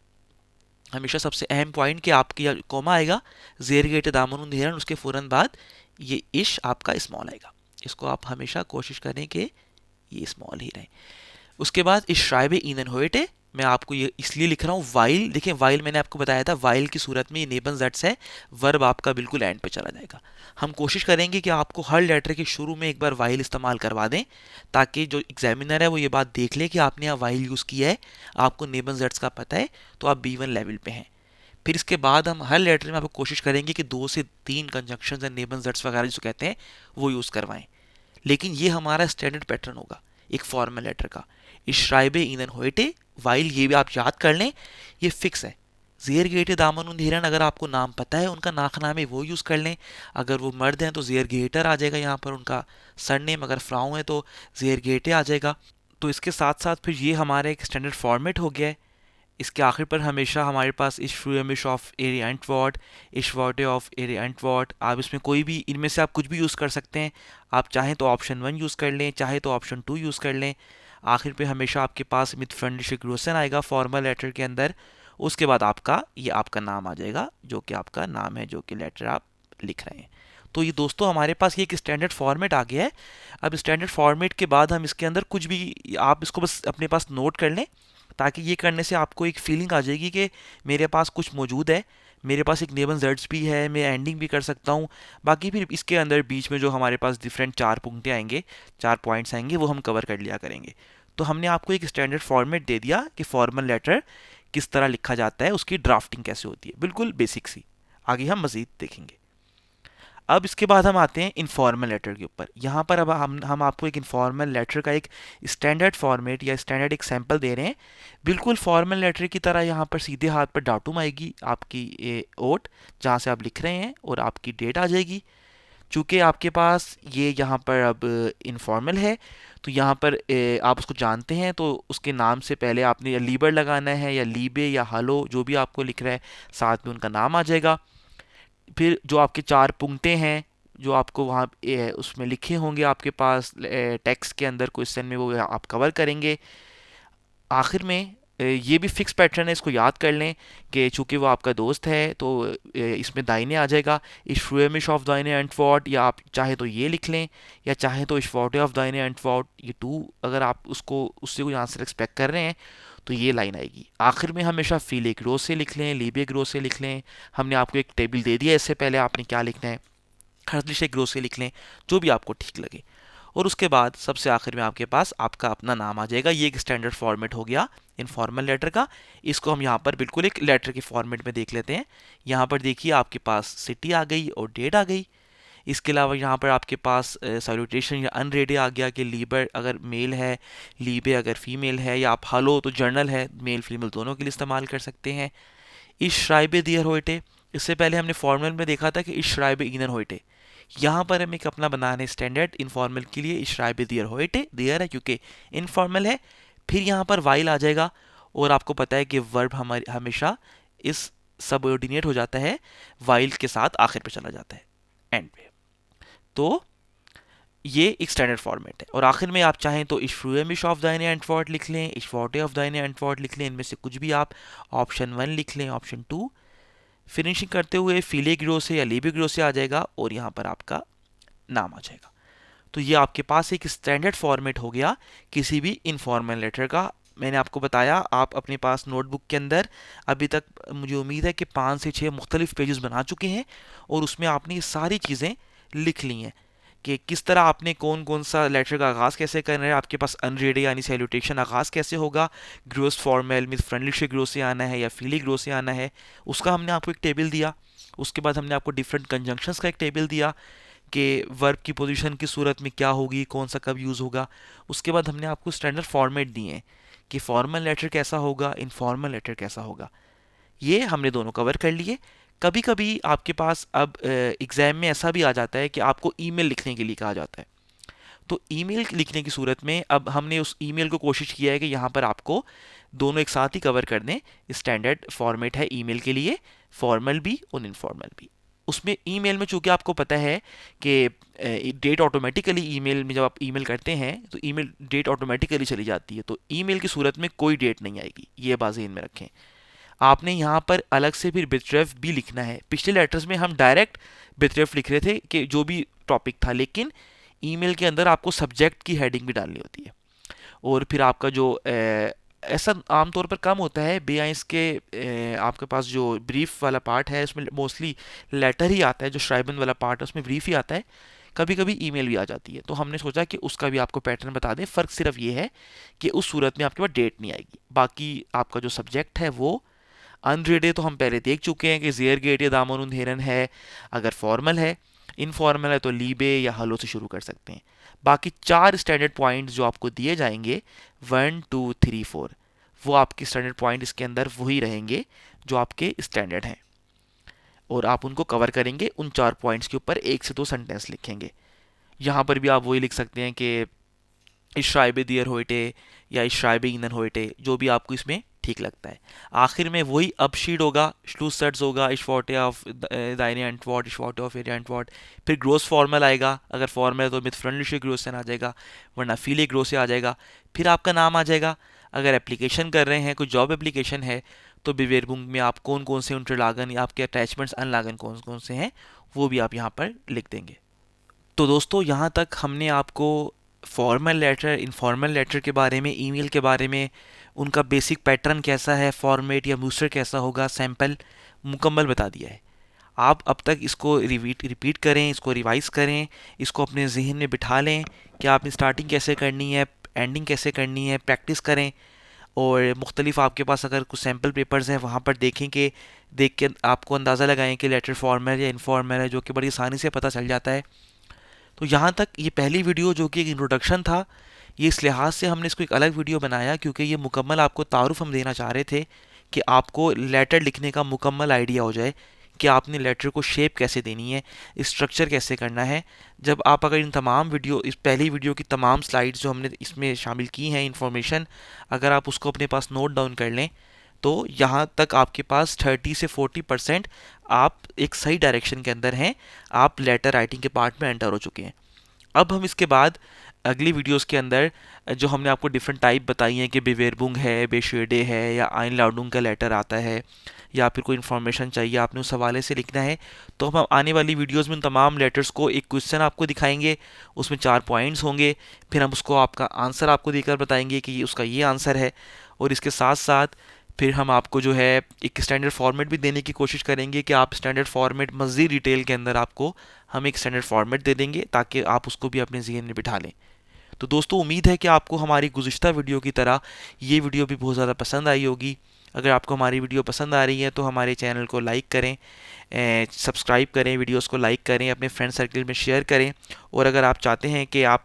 हमेशा सबसे अहम पॉइंट कि आपकी कोमा आएगा, जेर गेट दामन उन्हेरन, उसके फ़ौरन बाद ये इश आपका स्मॉल आएगा। इसको आप हमेशा कोशिश करें कि ये स्मॉल ही रहे। उसके बाद इस श्राइबे इनन होएटे, मैं आपको ये इसलिए लिख रहा हूँ वाइल, देखें वाइल मैंने आपको बताया था, वाइल की सूरत में ये नेबन ज़ट्स है, वर्ब आपका बिल्कुल एंड पे चला जाएगा। हम कोशिश करेंगे कि आपको हर लेटर के शुरू में एक बार वाइल इस्तेमाल करवा दें, ताकि जो एग्जामिनर है वो ये बात देख ले कि आपने यहाँ वाइल यूज़ किया है, आपको नेबन ज़ट्स का पता है, तो आप B1 लेवल पे हैं। फिर इसके बाद हम हर लेटर में आपको कोशिश करेंगे कि 2 से 3 कंजंक्शंस एंड नेबन ज़ट्स वगैरह जो कहते हैं वो यूज़ करवाएं। लेकिन ये हमारा स्टैंडर्ड पैटर्न होगा एक फॉर्मल लेटर का। इश्राइबे इनन होएटे वाइल, ये भी आप याद कर लें, ये फिक्स है। ज़ेर गेटे दामन धेरन, अगर आपको नाम पता है उनका नाम है वो यूज़ कर लें। अगर वो मर्द हैं तो ज़ेर गेटर आ जाएगा यहाँ पर उनका सरनेम, अगर फ्राउ है तो ज़ेर गेटे आ जाएगा। तो इसके साथ साथ फिर ये हमारा एक स्टैंडर्ड फॉर्मेट हो गया है। इसके आखिर पर हमेशा हमारे पास इश फ्रूमिश ऑफ एरी एंटवर्ड, इश वॉटे ऑफ एरी एंटवर्ड, आप इसमें कोई भी इनमें से आप कुछ भी यूज़ कर सकते हैं। आप चाहें तो ऑप्शन 1 यूज़ कर लें, चाहे तो ऑप्शन 2 यूज़ कर लें। आखिर पे हमेशा आपके पास मिथ फ्रेंडली ग्रोसन आएगा फॉर्मल लेटर के अंदर। उसके बाद आपका ये आपका नाम आ जाएगा, जो कि आपका नाम है, जो कि लेटर आप लिख रहे हैं। तो ये दोस्तों हमारे पास ये एक स्टैंडर्ड फॉर्मेट आ गया है। अब स्टैंडर्ड फॉर्मेट के बाद हम इसके अंदर कुछ भी, आप इसको बस अपने पास नोट कर लें, ताकि ये करने से आपको एक फीलिंग आ जाएगी कि मेरे पास कुछ मौजूद है, मेरे पास एक नेबल जर्ड्स भी है, मैं एंडिंग भी कर सकता हूँ। बाकी फिर इसके अंदर बीच में जो हमारे पास डिफरेंट 4 पंक्तियाँ आएंगे, 4 पॉइंट्स आएंगे, वो हम कवर कर लिया करेंगे। तो हमने आपको एक स्टैंडर्ड फॉर्मेट दे दिया कि फॉर्मल लेटर किस तरह लिखा जाता है, उसकी ड्राफ्टिंग कैसे होती है, बिल्कुल बेसिक सी। आगे हम मज़ीद देखेंगे। अब इसके बाद हम आते हैं इनफॉर्मल लेटर के ऊपर। यहाँ पर अब हम आपको एक इनफॉर्मल लेटर का एक स्टैंडर्ड फॉर्मेट या स्टैंडर्ड एक सैम्पल दे रहे हैं। बिल्कुल फॉर्मल लेटर की तरह यहाँ पर सीधे हाथ पर डाटूम आएगी, आपकी ओट जहाँ से आप लिख रहे हैं, और आपकी डेट आ जाएगी। चूँकि आपके पास ये यहाँ पर अब इनफॉर्मल है, तो यहाँ पर आप उसको जानते हैं, तो उसके नाम से पहले आपने या लीबर लगाना है या लीबे या हलो, जो भी आपको लिख रहा है, साथ में उनका नाम आ जाएगा। फिर जो आपके 4 पंक्तियाँ हैं जो आपको वहाँ उसमें लिखे होंगे आपके पास टेक्स्ट के अंदर क्वेश्चन में, वो आप कवर करेंगे। आखिर में ये भी फिक्स पैटर्न है, इसको याद कर लें कि चूंकि वो आपका दोस्त है, तो इसमें दाइने आ जाएगा इश फ्रूमिश ऑफ दाइने एंटवर्ड, या आप चाहे तो ये लिख लें, या चाहे तो इश वॉटे ऑफ दाइने एंटवर्ड। ये टू अगर आप उसको उससे कोई आंसर एक्सपेक्ट कर रहे हैं तो ये लाइन आएगी। आखिर में हमेशा फीले ग्रो से लिख लें, लीबे ग्रो से लिख लें। हमने आपको एक टेबल दे दिया, इससे पहले आपने क्या लिखना है, हर्दलिशे ग्रो से लिख लें, जो भी आपको ठीक लगे। और उसके बाद सबसे आखिर में आपके पास आपका अपना नाम आ जाएगा। ये एक स्टैंडर्ड फॉर्मेट हो गया इनफॉर्मल लेटर का। इसको हम यहाँ पर बिल्कुल एक लेटर के फॉर्मेट में देख लेते हैं। यहाँ पर देखिए आपके पास सिटी आ गई और डेट आ गई। इसके अलावा यहाँ पर आपके पास सैल्यूटेशन या अनरेडे आ गया कि लीबर अगर मेल है, लीबे अगर फीमेल है, या आप हलो तो जर्नल है, मेल फीमेल दोनों के लिए इस्तेमाल कर सकते हैं। इस श्राइबे दियर होइटे, इससे पहले हमने फॉर्मल में देखा था कि इस श्राइबे इनर होइटे। यहाँ पर हम एक अपना बना रहे हैं स्टैंडर्ड इनफॉर्मल के लिए, इस श्राइबे दियर होइटे, दियर है क्योंकि इनफॉर्मल है। फिर यहाँ पर वाइल आ जाएगा, और आपको पता है कि वर्ब हमारे हमेशा इस सबऑर्डिनेट हो जाता है, वाइल के साथ आखिर पे चला जाता है, एंड पे। तो ये एक स्टैंडर्ड फॉर्मेट है। और आखिर में आप चाहें तो इश फ्रूमिश ऑफ दाइने एंटवर्ड लिख लें, इश वॉटे ऑफ दाइने एंटवर्ड लिख लें, इनमें से कुछ भी आप ऑप्शन 1 लिख लें, ऑप्शन 2। फिनिशिंग करते हुए फीले ग्रो से या लीबे ग्रो से आ जाएगा, और यहाँ पर आपका नाम आ जाएगा। तो ये आपके पास एक स्टैंडर्ड फॉर्मेट हो गया किसी भी इनफॉर्मल लेटर का। मैंने आपको बताया, आप अपने पास नोटबुक के अंदर अभी तक मुझे उम्मीद है कि 5 से 6 मुख्तलिफ पेजेस बना चुके हैं, और उसमें आपने ये सारी चीज़ें लिख ली हैं कि किस तरह आपने कौन कौन सा लेटर का आगाज़ कैसे करना है। आपके पास अनरेडे यानी सैल्यूटेशन आगाज़ कैसे होगा, ग्रोस फॉर्मल मिस फ्रेंडली से ग्रो से आना है या फीली ग्रो से आना है, उसका हमने आपको एक टेबल दिया। उसके बाद हमने आपको डिफरेंट कंजंक्शंस का एक टेबल दिया कि वर्ब की पोजीशन की सूरत में क्या होगी, कौन सा कब यूज़ होगा। उसके बाद हमने आपको स्टैंडर्ड फॉर्मेट दिए हैं कि फॉर्मल लेटर कैसा होगा, इनफॉर्मल लेटर कैसा होगा। ये हमने दोनों कवर कर लिए। कभी कभी आपके पास अब एग्ज़ाम में ऐसा भी आ जाता है कि आपको ईमेल लिखने के लिए कहा जाता है। तो ईमेल लिखने की सूरत में अब हमने उस ईमेल को कोशिश किया है कि यहाँ पर आपको दोनों एक साथ ही कवर कर दें। स्टैंडर्ड फॉर्मेट है ईमेल के लिए, फॉर्मल भी और इनफॉर्मल भी। उसमें ईमेल में चूंकि आपको पता है कि डेट ऑटोमेटिकली ईमेल में जब आप ईमेल करते हैं तो ईमेल डेट ऑटोमेटिकली चली जाती है, तो ईमेल की सूरत में कोई डेट नहीं आएगी, ये बात ज़हन में रखें। आपने यहाँ पर अलग से फिर बिटरेफ भी लिखना है। पिछले लेटर्स में हम डायरेक्ट बिटरेफ लिख रहे थे कि जो भी टॉपिक था, लेकिन ईमेल के अंदर आपको सब्जेक्ट की हेडिंग भी डालनी होती है। और फिर आपका जो ऐसा आमतौर पर कम होता है बेआइंस के आपके पास जो ब्रीफ वाला पार्ट है उसमें मोस्टली लेटर ही आता है, जो श्राइबन वाला पार्ट है उसमें ब्रीफ ही आता है। कभी कभी ईमेल भी आ जाती है, तो हमने सोचा कि उसका भी आपको पैटर्न बता दें। फ़र्क सिर्फ ये है कि उस सूरत में आपके पास डेट नहीं आएगी। बाकी आपका जो सब्जेक्ट है वो अनरेडे तो हम पहले देख चुके हैं कि जेयर गेट या दामन उन्हेरन है अगर फॉर्मल है। इनफॉर्मल है तो लीबे या हलो से शुरू कर सकते हैं। बाकी 4 स्टैंडर्ड पॉइंट्स जो आपको दिए जाएंगे 1 2 3 4, वो आपके स्टैंडर्ड पॉइंट इसके अंदर वही रहेंगे जो आपके स्टैंडर्ड हैं, और आप उनको कवर करेंगे। उन 4 पॉइंट्स के ऊपर 1 से 2 सेंटेंस लिखेंगे। यहाँ पर भी आप वही लिख सकते हैं कि Ich schreibe dir heute या Ich schreibe Ihnen heute, जो भी आपको इसमें ठीक लगता है। आखिर में वही Abschied होगा, Schlusssatz होगा, Ich warte auf deine Antwort, Ich warte auf Ihre Antwort। फिर ग्रोस फॉर्मल आएगा, अगर फॉर्मल है तो mit freundliche Grüßen आ जाएगा, वरना viele Grüße आ जाएगा। फिर आपका नाम आ जाएगा। अगर एप्लीकेशन कर रहे हैं, कोई जॉब एप्लीकेशन है, तो Bewerbung में आप कौन कौन से Unterlagen या आपके अटैचमेंट्स अनलागन कौन कौन से हैं, वो भी आप यहाँ पर लिख देंगे। तो दोस्तों, यहाँ तक हमने आपको फॉर्मल लेटर, इनफॉर्मल लेटर के बारे में, ईमेल के बारे में, उनका बेसिक पैटर्न कैसा है, फॉर्मेट या मूसर कैसा होगा, सैम्पल मुकम्मल बता दिया है। आप अब तक इसको रिपीट करें, इसको रिवाइज़ करें, इसको अपने जहन में बिठा लें कि आपने स्टार्टिंग कैसे करनी है, एंडिंग कैसे करनी है, प्रैक्टिस करें। और मुख्तलिफ आपके पास अगर कुछ सैम्पल पेपर्स हैं, वहाँ पर देखें कि देख के आपको अंदाज़ा लगाएं कि लेटर फॉर्मल या इनफॉर्मल है, जो कि बड़ी आसानी से पता चल जाता है। तो यहाँ तक ये पहली वीडियो जो कि एक इंट्रोडक्शन था, ये इस लिहाज से हमने इसको एक अलग वीडियो बनाया क्योंकि ये मुकम्मल आपको तारुफ हम देना चाह रहे थे कि आपको लेटर लिखने का मुकम्मल आइडिया हो जाए कि आपने लेटर को शेप कैसे देनी है, स्ट्रक्चर कैसे करना है। जब आप अगर इन तमाम वीडियो, इस पहली वीडियो की तमाम स्लाइड्स जो हमने इसमें शामिल की हैं, इंफॉर्मेशन, अगर आप उसको अपने पास नोट डाउन कर लें, तो यहाँ तक आपके पास 30 से 40% आप एक सही डायरेक्शन के अंदर हैं, आप लेटर राइटिंग के पार्ट में एंटर हो चुके हैं। अब हम इसके बाद अगली वीडियोस के अंदर जो हमने आपको डिफरेंट टाइप बताई हैं कि बेवेरबुंग है, बेशेडे है, या आइन लाउडुंग का लेटर आता है, या फिर कोई इन्फॉर्मेशन चाहिए आपने उस हवाले से लिखना है, तो हम आने वाली वीडियोस में उन तमाम लेटर्स को एक क्वेश्चन आपको दिखाएंगे, उसमें 4 पॉइंट्स होंगे, फिर हम उसको आपका आंसर आपको देकर बताएंगे कि ये उसका ये आंसर है। और इसके साथ साथ फिर हम आपको जो है एक स्टैंडर्ड फॉर्मेट भी देने की कोशिश करेंगे कि आप स्टैंडर्ड फॉर्मेट मज़ीद डिटेल के अंदर आपको हम एक स्टैंडर्ड फॉर्मेट दे देंगे ताकि आप उसको भी अपने ज़हन में बिठा लें। तो दोस्तों, उम्मीद है कि आपको हमारी गुज़िश्ता वीडियो की तरह ये वीडियो भी बहुत ज़्यादा पसंद आई होगी। अगर आपको हमारी वीडियो पसंद आ रही है तो हमारे चैनल को लाइक करें, सब्सक्राइब करें, वीडियोस को लाइक करें, अपने फ्रेंड सर्कल में शेयर करें। और अगर आप चाहते हैं कि आप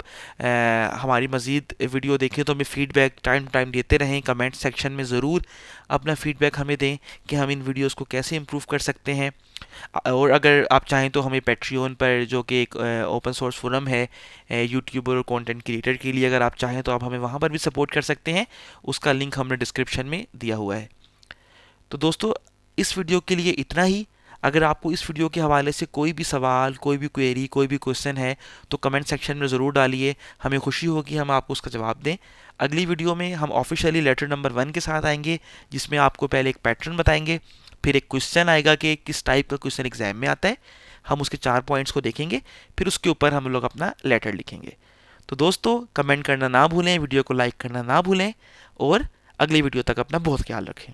हमारी मज़ीद वीडियो देखें तो हमें फ़ीडबैक टाइम टू टाइम देते रहें, कमेंट सेक्शन में ज़रूर अपना फ़ीडबैक हमें दें कि हम इन वीडियोस को कैसे इम्प्रूव कर सकते हैं। और अगर आप चाहें तो हमें पैट्रियन पर, जो कि एक ओपन सोर्स फोरम है यूट्यूबर और कंटेंट क्रिएटर के लिए, अगर आप चाहें तो आप हमें वहाँ पर भी सपोर्ट कर सकते हैं। उसका लिंक हमने डिस्क्रिप्शन में दिया हुआ है। तो दोस्तों, इस वीडियो के लिए इतना ही। अगर आपको इस वीडियो के हवाले से कोई भी सवाल, कोई भी क्वेरी, कोई भी क्वेश्चन है तो कमेंट सेक्शन में ज़रूर डालिए, हमें खुशी होगी हम आपको उसका जवाब दें। अगली वीडियो में हम ऑफिशियली लेटर नंबर 1 के साथ आएंगे, जिसमें आपको पहले एक पैटर्न बताएंगे, फिर एक क्वेश्चन आएगा कि किस टाइप का क्वेश्चन एग्जाम में आता है, हम उसके 4 पॉइंट्स को देखेंगे, फिर उसके ऊपर हम लोग अपना लेटर लिखेंगे। तो दोस्तों, कमेंट करना ना भूलें, वीडियो को लाइक करना ना भूलें, और अगली वीडियो तक अपना बहुत ख्याल रखें।